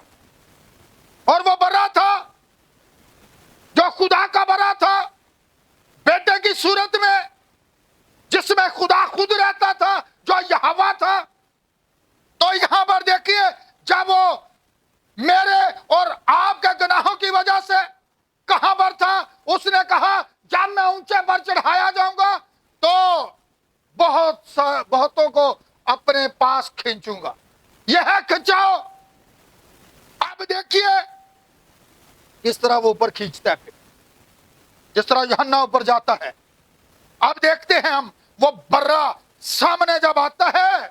اور وہ برا تھا جو خدا کا برا تھا، بیٹے کی صورت میں، جس میں خدا خود رہتا تھا، جو یہوہ تھا. تو یہاں پر دیکھیے جب وہ میرے اور آپ کے گناہوں کی وجہ سے کہاں پر تھا، اس نے کہا جب میں اونچے پر چڑھایا جاؤں گا تو بہتوں کو اپنے پاس کھینچوں گا. یہ ہے کھنچاؤ. اب دیکھیے اس طرح وہ اوپر کھینچتا ہے، پھر جس طرح یوحنا اوپر جاتا ہے. اب دیکھتے ہیں ہم وہ برا سامنے جب آتا ہے،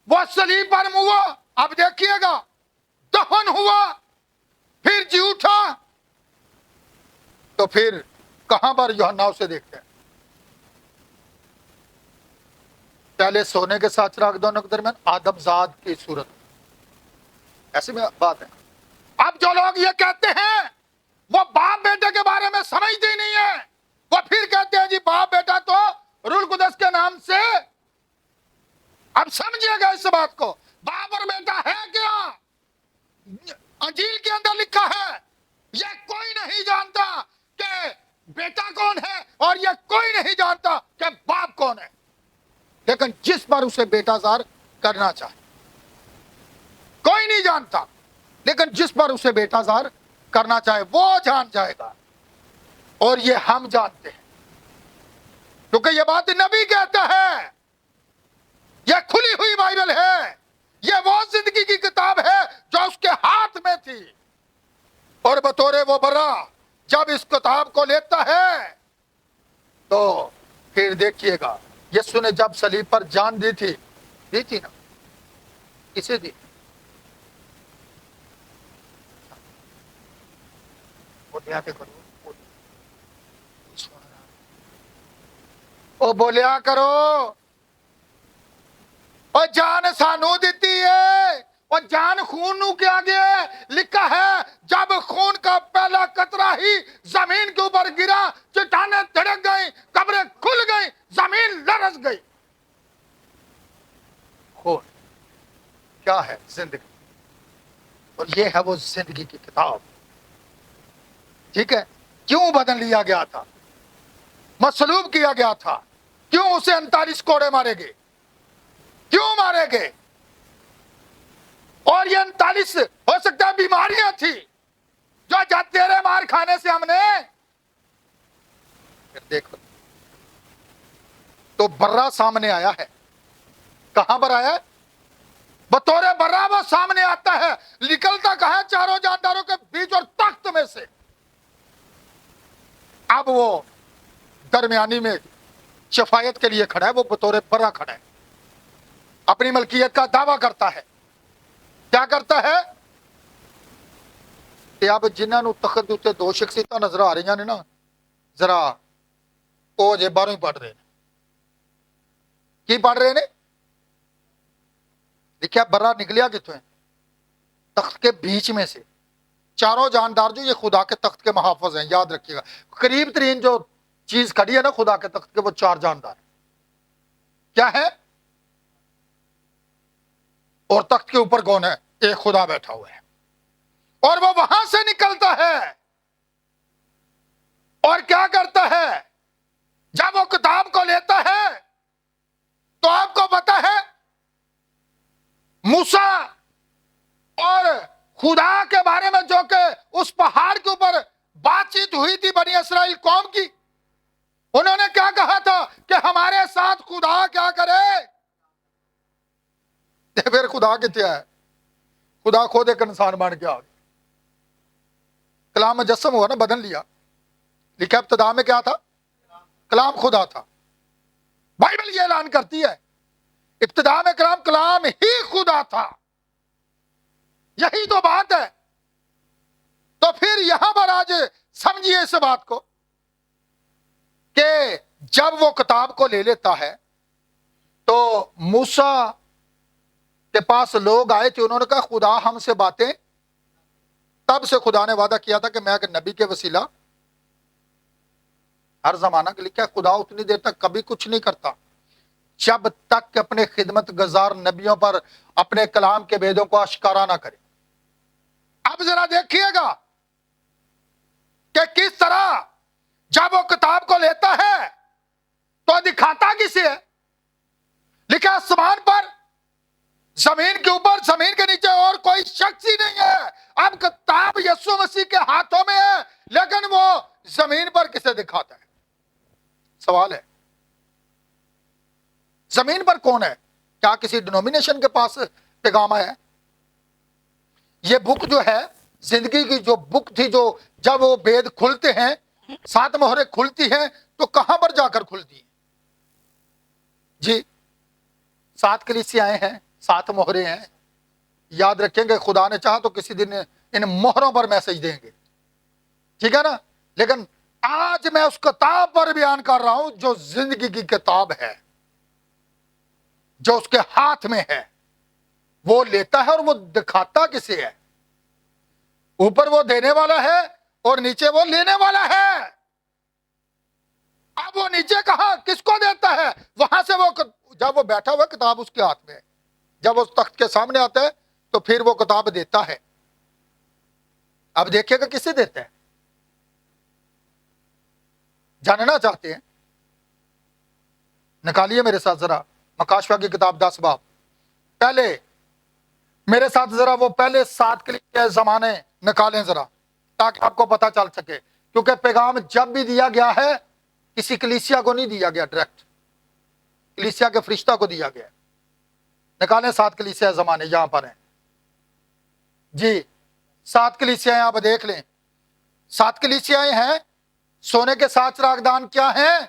وہ صلیب پر ہوا. اب دیکھیے گا دفن ہوا، پھر جی اٹھا. تو پھر کہاں پر یوحنا اسے دیکھتے ہیں؟ پہلے سونے کے ساتھ چراغ دونوں کے درمیان آدم زاد کی صورت. ایسی میں بات ہے. اب جو لوگ یہ کہتے ہیں وہ باپ بیٹے کے بارے میں سمجھتے ہی نہیں ہے، وہ پھر کہتے ہیں جی باپ بیٹا تو روح القدس کے نام سے. اب سمجھیے گا اس بات کو، باپ اور بیٹا ہے کیا؟ انجیل کے اندر لکھا ہے یہ کوئی نہیں جانتا کہ بیٹا کون ہے، اور یہ کوئی نہیں جانتا کہ باپ کون ہے. لیکن جس پر اسے بیٹا ظاہر کرنا چاہے، کوئی نہیں جانتا، لیکن جس پر اسے بیٹا ظاہر کرنا چاہے وہ جان جائے گا. اور یہ ہم جانتے ہیں کیونکہ یہ بات نبی کہتا ہے. یہ کھلی ہوئی بائبل ہے. یہ وہ زندگی کی کتاب ہے جو اس کے ہاتھ میں تھی. اور بطور وہ برا جب اس کتاب کو لیتا ہے تو پھر دیکھیے گا یسوع نے جب صلیب پر جان دی تھی نا، کسے دی؟ بولیا کے کرو، او بولیا کرو. اور جان سانو دیتی ہے، اور جان خون نو کے آگے لکھا ہے جب خون کا پہلا قطرہ ہی زمین کے اوپر گرا، چٹانیں دھڑک گئیں، قبریں کھل گئیں، زمین لرز گئی. خون کیا ہے؟ زندگی. اور یہ ہے وہ زندگی کی کتاب. ٹھیک ہے؟ کیوں بدل لیا گیا تھا؟ مصلوب کیا گیا تھا. کیوں اسے 39 کوڑے مارے گئے؟ کیوں مارے گئے؟ اور یہ 39 ہو سکتا ہے بیماریاں تھی جو تیرے مار کھانے سے ہم نے. پھر دیکھو تو برا سامنے آیا ہے. کہاں پر آیا ہے؟ بطور برا وہ سامنے آتا ہے. نکلتا کہاں ہے؟ چاروں جانداروں کے بیچ اور تخت میں سے. اب وہ درمیانی میں شفایت کے لیے کھڑا ہے، وہ بطور برا کھڑا ہے. اپنی ملکیت کا دعویٰ کرتا ہے. کیا کرتا ہے کہ اب جنہوں نے تخت کے اتنے دو شخصیتیں نظر آ رہی نے نا, ذرا وہ جے 12ویں پڑھ رہے ہیں. کی پڑھ رہے ہیں؟ لکھا برا نکلیا کتوں ہے؟ تخت کے بیچ میں سے. چاروں جاندار جو یہ خدا کے تخت کے محافظ ہیں, یاد رکھیے گا. قریب ترین جو چیز کھڑی ہے نا خدا کے تخت کے, وہ 4 جاندار ہیں. کیا ہے؟ اور تخت کے اوپر کون ہے؟ ایک خدا بیٹھا ہوا ہے. اور وہ وہاں سے نکلتا ہے اور کیا کرتا ہے؟ جب وہ کتاب کو لیتا ہے تو آپ کو پتا ہے موسیٰ اور خدا کے بارے میں جو کہ اس پہاڑ کے اوپر بات چیت ہوئی تھی بنی اسرائیل قوم کی, انہوں نے کیا کہا تھا کہ ہمارے ساتھ خدا کیا کرے. پھر خدا کتنے ہے؟ خدا خود ایک انسان بن کے آ گیا. کلام مجسم ہوا نا, بدن لیا. لکھا ابتدا میں کیا تھا؟ کلام خدا تھا. بائبل یہ اعلان کرتی ہے ابتدا میں کلام ہی خدا تھا. یہی تو بات ہے. تو پھر یہاں پر آج سمجھیے اس بات کو کہ جب وہ کتاب کو لے لیتا ہے تو موسیٰ کے پاس لوگ آئے تھے, انہوں نے کہا خدا ہم سے باتیں. تب سے خدا نے وعدہ کیا تھا کہ میں ایک نبی کے وسیلہ ہر زمانہ کے لکھا ہے خدا اتنی دیر تک کبھی کچھ نہیں کرتا جب تک اپنے خدمت گزار نبیوں پر اپنے کلام کے بیدوں کو اشکارا نہ کرے. اب ذرا دیکھیے گا کہ کس طرح جب وہ کتاب کو لیتا ہے تو دکھاتا کسے ہے؟ لکھا آسمان پر, زمین کے اوپر, زمین کے نیچے اور کوئی شخص ہی نہیں ہے. اب کتاب یسوع مسیح کے ہاتھوں میں ہے, لیکن وہ زمین پر کسے دکھاتا ہے؟ سوال ہے. زمین پر کون ہے؟ کیا کسی ڈینومینیشن کے پاس پیغام ہے؟ یہ بک جو ہے زندگی کی جو بک تھی, جو جب وہ بید کھلتے ہیں, 7 مہریں کھلتی ہیں, تو کہاں پر جا کر کھلتی ہیں؟ جی 7 کلیسیاں ہیں, 7 مہریں ہیں. یاد رکھیں گے خدا نے چاہا تو کسی دن ان مہروں پر میسج دیں گے, ٹھیک ہے نا. لیکن آج میں اس کتاب پر بیان کر رہا ہوں جو زندگی کی کتاب ہے, جو اس کے ہاتھ میں ہے. وہ لیتا ہے اور وہ دکھاتا کسے ہے؟ اوپر وہ دینے والا ہے اور نیچے وہ لینے والا ہے. اب وہ نیچے کہاں کس کو دیتا ہے؟ وہاں سے وہ جب وہ بیٹھا ہوا کتاب اس کے ہاتھ میں ہے, جب اس تخت کے سامنے آتا ہے تو پھر وہ کتاب دیتا ہے. اب دیکھیے گا کسے دیتا ہے. جاننا چاہتے ہیں؟ نکالیے میرے ساتھ ذرا مکاشفہ کی کتاب 10 باب. پہلے میرے ساتھ ذرا وہ پہلے 7 کلیسیا زمانے نکالیں ذرا, تاکہ آپ کو پتا چل سکے. کیونکہ پیغام جب بھی دیا گیا ہے کسی کلیسیا کو نہیں دیا گیا ڈائریکٹ, کلیسیا کے فرشتہ کو دیا گیا. نکالیں 7 کلیسیا زمانے, یہاں پر ہیں جی. 7 کلیسیاں آپ دیکھ لیں. 7 کلیسیاں ہیں. سونے کے 7 چراغدان کیا ہیں؟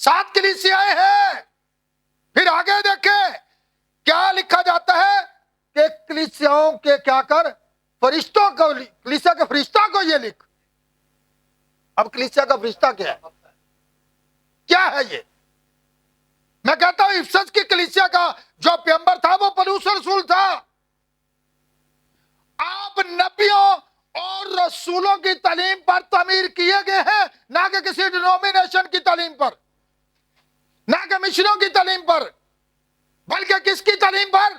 7 کلیسیاں ہیں. پھر آگے دیکھیں کیا لکھا جاتا ہے کہ کلیسیاؤں کے کیا کر, فرشتوں کو, کلیسیا کے فرشتہ کو یہ لکھ. اب کلیسیا کا فرشتہ کیا ہے؟ کیا ہے یہ؟ میں کہتا ہوں افسس کی کلیسیا کا جو پیغمبر تھا وہ پولس رسول تھا. آپ نبیوں اور رسولوں کی تعلیم پر تعمیر کیے گئے ہیں, نہ کہ کسی ڈینومینیشن کی تعلیم پر, نہ کہ مشنوں کی تعلیم پر, بلکہ کس کی تعلیم پر؟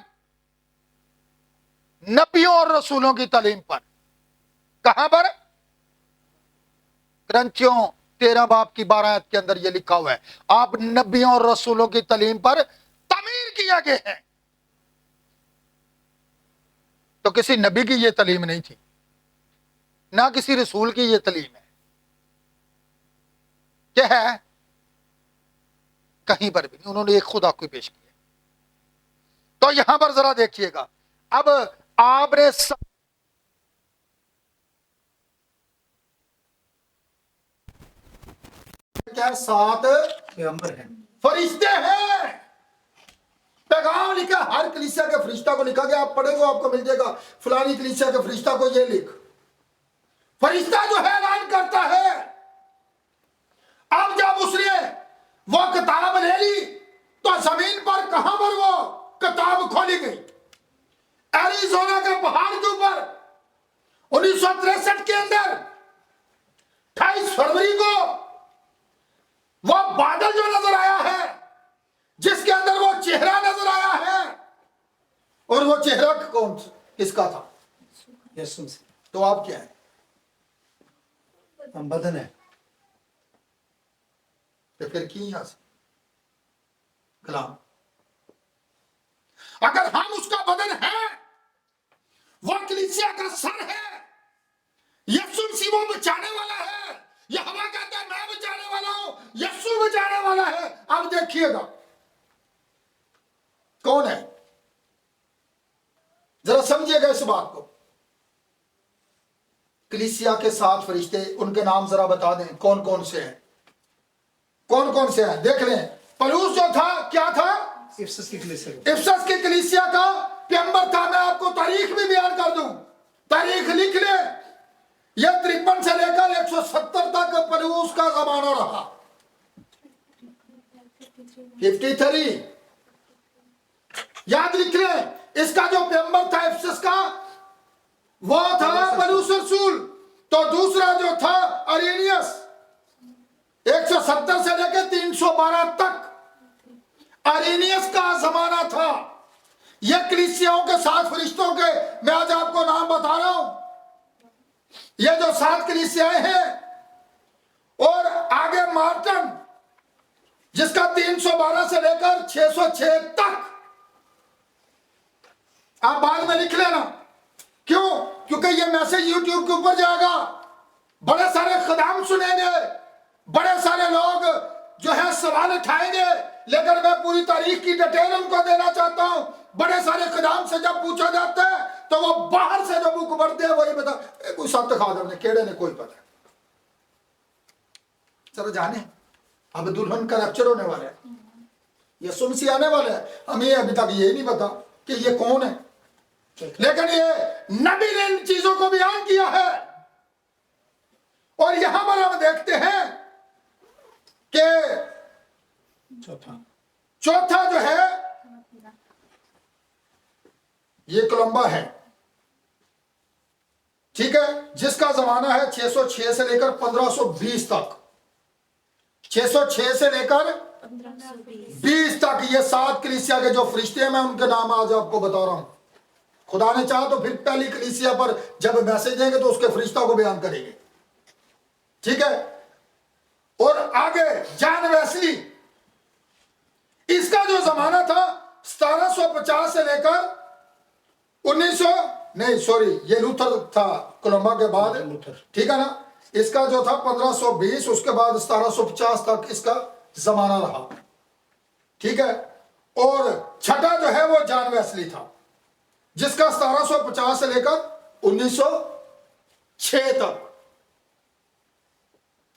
نبیوں اور رسولوں کی تعلیم پر. کہاں پر؟ کرنتھیوں 13 باب کی 12 آیت کے اندر یہ لکھا ہوا ہے, آپ نبیوں اور رسولوں کی تعلیم پر تعمیر کیا گئے ہیں. تو کسی نبی کی یہ تعلیم نہیں تھی, نہ کسی رسول کی یہ تعلیم ہے. کیا ہے؟ کہیں پر بھی نہیں. انہوں نے ایک خدا کو پیش کیا. تو یہاں پر ذرا دیکھیے گا. اب آپ نے کیا 7 پیغمبر ہیں, فرشتے ہیں. पैगाम लिखा, हर कलीसिया के फरिश्ता को लिखा गया, आप पढ़ेंगे आपको मिल जाएगा, फलानी कलीसिया के फरिश्ता को ये लिख। फरिश्ता जो है ऐलान करता है। अब जब उसने वो किताब ले ली तो जमीन पर कहां पर वो किताब खोली गई? एरिज़ोना के पहाड़ के ऊपर 1963 के अंदर 28 फरवरी को वो बादल जो नजर आया है, जिसके अंदर वो चेहरा नजर आया है, और वो चेहरा कौन किसका था? यीशु मसीह। तो आप क्या है? हम बदन है। तो फिर की यहां से कलाम? अगर हम उसका बदन है, वो कलीसिया का सर है, यीशु मसीह वो बचाने वाला है। यहोवा कहता है मैं बचाने वाला हूं, यीशु बचाने वाला है। अब देखिएगा कौन है, जरा समझिएगा इस बात को। कलीसिया के 7 फरिश्ते, उनके नाम जरा बता दें कौन कौन से हैं, कौन कौन से हैं, देख लें। पौलुस जो था क्या था? इफिसस की कलीसिया। इफिसस की कलीसिया का पैगंबर था। मैं आपको तारीख भी बयान कर दूं, तारीख लिख ले। यह 53 से लेकर 170 तक पौलुस का जमाना रहा। 53 याद लिख ले। इसका जो पैगंबर था इफिसस का, वो था पौलुस रसूल। तो दूसरा जो था अरेनियस, 170 से लेकर 312 तक अरेनियस का जमाना था। यह कलीसियाओं के 7 फरिश्तों के मैं आज आपको नाम बता रहा हूं। ये जो 7 कलीसियाएं हैं, और आगे मार्टन जिसका 312 से लेकर 606 तक, आप बाद में लिख लेना। क्यों? क्योंकि ये मैसेज यूट्यूब के ऊपर जाएगा, बड़े सारे खदाम सुनेंगे, बड़े सारे लोग जो है सवाल उठाएंगे, लेकिन मैं पूरी तारीख की डिटेल उनको देना चाहता हूं। बड़े सारे खदाम से जब पूछा जाता है तो वो बाहर से जो बुक पढ़ते हैं वही बता, कोई सत्य खादम ने केड़े ने कोई पता। चलो जाने, अब दुल्हन का रैप्चर होने वाला है, यीशु मसीह आने वाला है। हमें अभी तक ये नहीं पता कि ये कौन है, लेकिन ये नबी ने इन चीजों को बयान किया है। और यहां पर हम देखते हैं कि चौथा जो है ये कोलंबा है, ठीक है, जिसका जमाना है 606 से लेकर 1520 तक। 606 से लेकर 20 तक ये 7 कलीसिया के जो फरिश्ते हैं, मैं उनके नाम आज आपको बता रहा हूं। खुदा ने चाहा तो फिर पहली कलीसिया पर जब मैसेज देंगे तो उसके फरिश्तों को बयान करेंगे, ठीक है। और आगे जॉन वेस्ली, इसका जो जमाना था 1750 से लेकर 1900 नहीं सॉरी ये लूथर था कोलंबा के बाद, ठीक है ना। इसका जो था 1520, उसके बाद 1750 तक इसका जमाना रहा, ठीक है। और छठा जो है वो जॉन वेस्ली था, जिसका 1750 से लेकर 1906 तक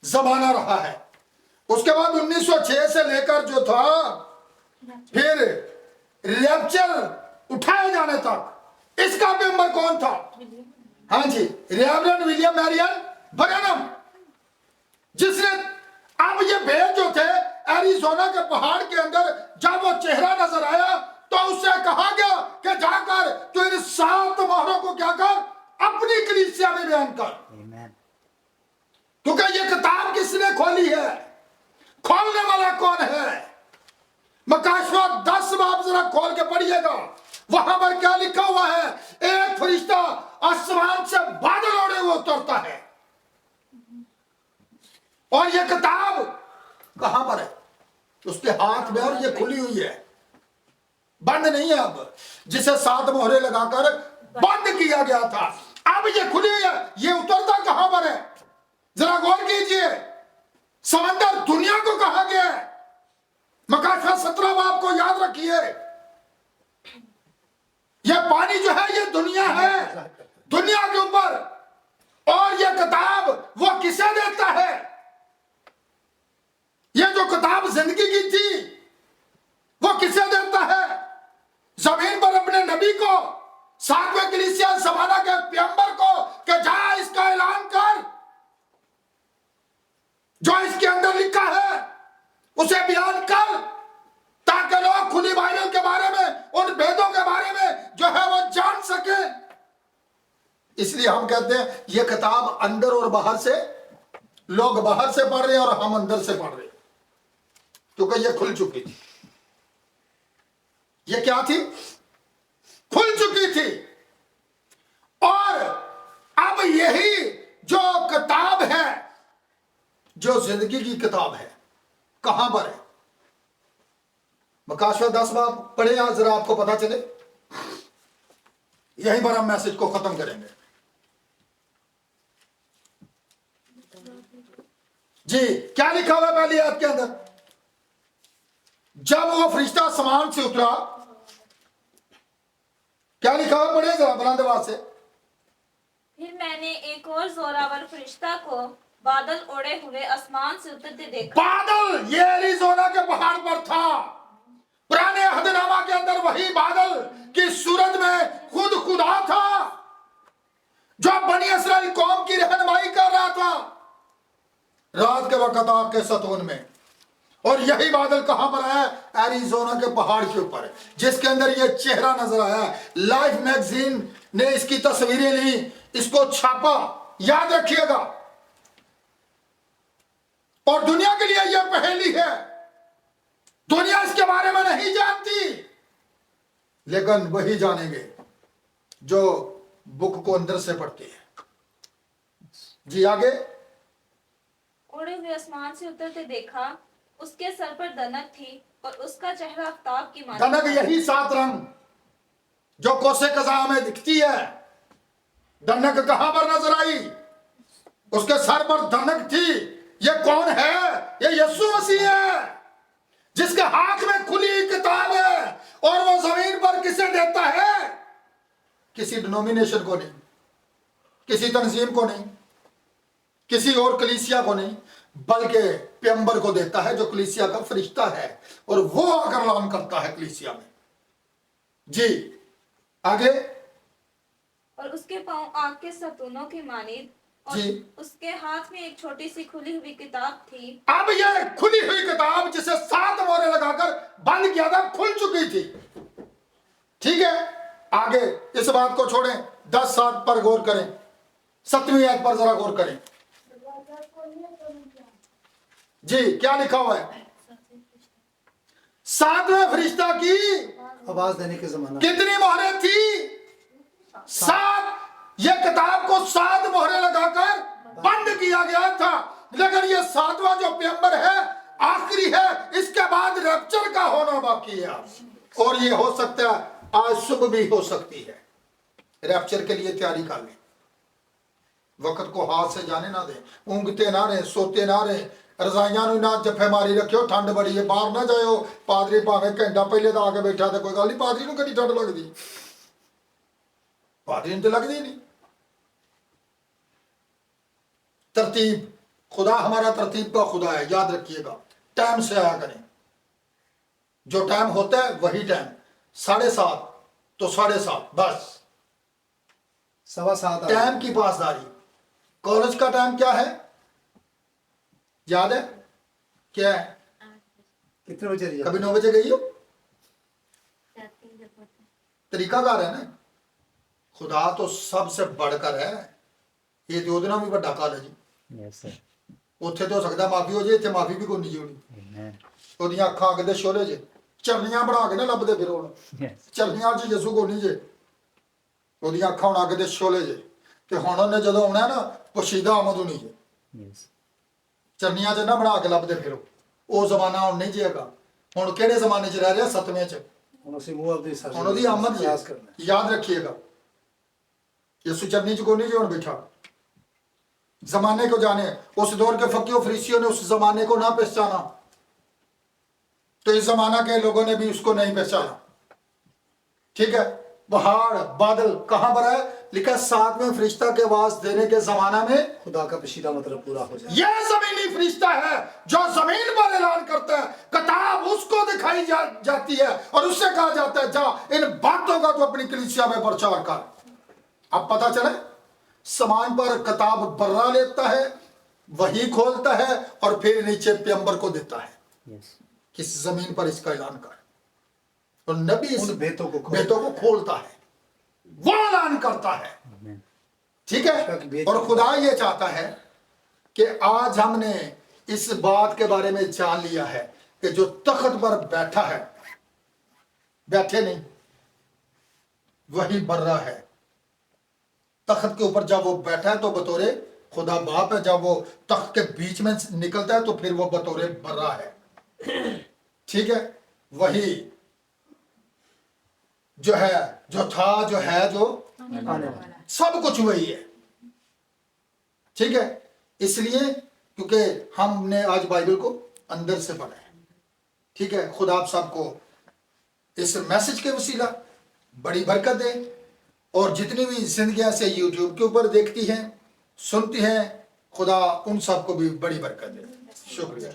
जमाना रहा है। उसके बाद 1906 से लेकर जो था फिर रैप्चर उठाए जाने तक, इसका मेंबर कौन था? हाँ जी, रेवरेंड विलियम मैरियन ब्रैनम, जिसने अब ये भेद जो थे एरिज़ोना के पहाड़ के अंदर, जब वो चेहरा नजर आया तो उससे कहा गया कि जाकर तो इन 7 मोहरों को क्या कर, अपनी कलीसिया में बयान कर। क्योंकि ये किताब किसने खोली है, खोलने वाला कौन है? मकाशवा 10 बाब जरा खोल के पढ़िएगा, वहां पर क्या लिखा हुआ है? एक फरिश्ता आसमान से बादल ओढ़े हुए उतरता है, और ये किताब कहां पर है? उसके हाथ में, और ये खुली हुई है, बंद नहीं है। अब जिसे 7 मोहरे लगाकर बंद किया गया था, अब ये खुली हुई है। ये उतरता कहां पर है? जरा गौर कीजिए। समंदर दुनिया को कहा गया है, मकाशवा 17 बाब को याद रखिए। यह पानी जो है ये दुनिया है, दुनिया के ऊपर। और यह किताब वो किसे देता है? ये जो किताब जिंदगी की थी वो किसे देता है? उसे बयान कर, ताकि लोग खुली बाइबल के बारे में, उन भेदों के बारे में जो है वो जान सके। इसलिए हम कहते हैं ये किताब अंदर और बाहर से, लोग बाहर से पढ़ रहे हैं और हम अंदर से पढ़ रहे हैं, क्योंकि ये खुल चुकी थी। ये क्या थी? खुल चुकी थी। और अब यही जो किताब है, जो जिंदगी की किताब है, कहां पर है? मकाशवा 10 बाब पढ़े, आज जरा आपको पता चले। यहीं पर हम मैसेज को खत्म करेंगे। जी, क्या लिखा हुआ है पहली आयत के अंदर? जब वो फरिश्ता आसमान से उतरा, क्या लिखा हुआ? पढ़े जरा बुलंद आवाज से। फिर मैंने एक और जोरावर फरिश्ता को बादल ओढ़े हुए आसमान से उतरते देखा। बादल, ये एरिज़ोना के पहाड़ पर था। पुराने अहदनामा के अंदर वही बादल की सूरत में खुद खुदा था, जो बनी इस्राएल कौम की रहनुमाई कर रहा था रात के वक्त आग के सतून में। और यही बादल कहां पर है? एरिज़ोना के पहाड़ के ऊपर, जिसके अंदर ये चेहरा नजर आया। लाइफ मैगजीन ने इसकी तस्वीरें ली, इसको छापा, याद रखिएगा। और दुनिया के लिए यह पहेली है, दुनिया इसके बारे में नहीं जानती, लेकिन वही जानेंगे जो बुक को अंदर से पढ़ते हैं। जी आगे। ओढ़े हुए आसमान से उतरते देखा, उसके सर पर दनक थी और उसका चेहरा आफताब की मानिंद दनक, यही 7 रंग जो कोसे कज़ा में दिखती है। दनक कहां पर नजर आई? उसके सर पर दनक थी। ये कौन है? ये यीशु मसीह है, जिसके हाथ में खुली किताब है। और वो जमीन पर किसे देता है? किसी डिनोमिनेशन को नहीं, किसी तंजीम को नहीं, किसी और कलीसिया को नहीं, बल्कि पैगंबर को देता है, जो कलीसिया का फरिश्ता है। और वो आकर ऐलान करता है कलीसिया में। जी आगे। और उसके पांव आग के सतूनों की मानिंद, और जी। उसके हाथ में एक छोटी सी खुली हुई किताब थी। अब ये खुली हुई किताब, जिसे 7 मोहरें लगाकर बंद किया था, खुल चुकी थी। ठीक है, आगे इस बात को छोड़ें, 10:7 पर गौर करें, 7वीं आयत पर जरा गौर करें। जी, क्या लिखा हुआ है? 7वें फरिश्ता की आवाज देने के जमाना। कितनी मोहरें थी? 7। ये किताब को 7 मोहरें लगाकर बंद किया गया था। लेकिन ये 7वां जो पैगंबर है, आखिरी है। इसके बाद रैप्चर का होना बाकी है। और ये हो सकता है आज सुबह भी हो सकती है। रैप्चर के लिए तैयारी कर लें, वक्त को हाथ से जाने ना दें, ऊँगते ना रहे, सोते ना रहे, रजाइयां ना जफे मारी रखियो, ठंड बड़ी है, बाहर ना जाओ। पादरी भावे घंटा पहले तो आके बैठा था, कोई गल नहीं, पादरी को कभी ठंड लगती, पादरी तो लगती नहीं। तरतीब, खुदा हमारा तरतीब का खुदा है, याद रखिएगा। टाइम से आया करें, जो टाइम होता है वही टाइम। 7:30 तो 7:30, बस 7:15 टाइम की पासदारी। कॉलेज का टाइम क्या है याद है? क्या है? कितने बजे रही? कभी 9 बजे गई हो? तरीकाकार है ना। खुदा तो सबसे बढ़कर है। ये तो ਉਹਦੇ भी बड़ा कॉलेज ਉੱਥੇ तो हो सकता माफी हो जाए, ਇੱਥੇ माफी भी कोई नहीं होनी। ਉਹਦੀਆਂ ਅੱਖਾਂ ਅੱਗੇ ਦੇ ਸ਼ੋਲੇ ਜੇ ਚਰਨੀਆਂ ਬਣਾ ਕੇ ਨਾ ਲੱਭਦੇ ਫਿਰ ਹੁਣ ਚਰਨੀਆਂ 'ਚ ਯਿਸੂ ਕੋ ਨਹੀਂ ਜੇ, ਉਹਦੀਆਂ ਅੱਖਾਂ ਹੁਣ ਅੱਗੇ ਦੇ ਸ਼ੋਲੇ ਜੇ। ਤੇ ਹੁਣ ਉਹਨੇ ਜਦੋਂ ਆਉਣਾ ਨਾ, ਪੋਸ਼ੀਦਾ ਆਮਦ ਹੋਣੀ ਜੇ। ਚਰਨੀਆਂ 'ਚ ਨਾ ਬਣਾ ਕੇ ਲੱਭਦੇ ਫਿਰੋ। ਉਹ ਜ਼ਮਾਨਾ ਹੁਣ ਨਹੀਂ ਜੇਗਾ। ਹੁਣ ਕਿਹੜੇ ਜ਼ਮਾਨੇ 'ਚ ਰਹਿ ਰਿਹਾ? 7ਵੇਂ 'ਚ। ਹੁਣ ਅਸੀਂ ਮੂੰਹ ਆਪਦੇ ਸਾਹ ਹੁਣ ਉਹਦੀ ਆਮਦ ਜੀ, याद रखिएगा। यीशु चरनी च को नहीं जो बैठा। जमाने को जाने, उस दौर के फकीरों फरीसियों ने उस जमाने को ना पहचाना, तो इस जमाना के लोगों ने भी उसको नहीं पहचाना। ठीक है, पहाड़ बादल कहां पर है? लिखा 7वें फरिश्ता के आवाज देने के जमाना में खुदा का पशीदा मतलब पूरा हो जाए। यह जमीनी फरिश्ता है जो जमीन पर ऐलान करता है। किताब उसको दिखाई जाती है और उससे कहा जाता है, जा इन बातों का तो अपनी कलीसिया में प्रचार कर। अब पता चले, समान पर किताब बर्रा लेता है, वही खोलता है और फिर नीचे पैगंबर को देता है। कि इस जमीन पर इसका ऐलान कर, और नबी इस उन बेतों को खोलता है, वो ऐलान करता है। ठीक है, और खुदा ये चाहता है कि आज हमने इस बात के बारे में जान लिया है कि जो तख्त पर बैठा है, बैठे नहीं, वही बर्रा है। तख्त के ऊपर जब वो बैठा है तो बतौरे खुदा बाप है, जब वो तख्त के बीच में निकलता है तो फिर वो बतौरे बर्रा है। ठीक है, वही जो है, जो था, जो है, जो आने वाला। सब कुछ वही है। ठीक है, इसलिए क्योंकि हमने आज बाइबल को अंदर से पढ़ा है। ठीक है, खुदा आप सबको इस मैसेज के वसीला बड़ी बरकत दे, और जितनी भी जिंदगियां से यूट्यूब के ऊपर देखती हैं, सुनती हैं, खुदा उन सबको भी बड़ी बरकत दे। शुक्रिया।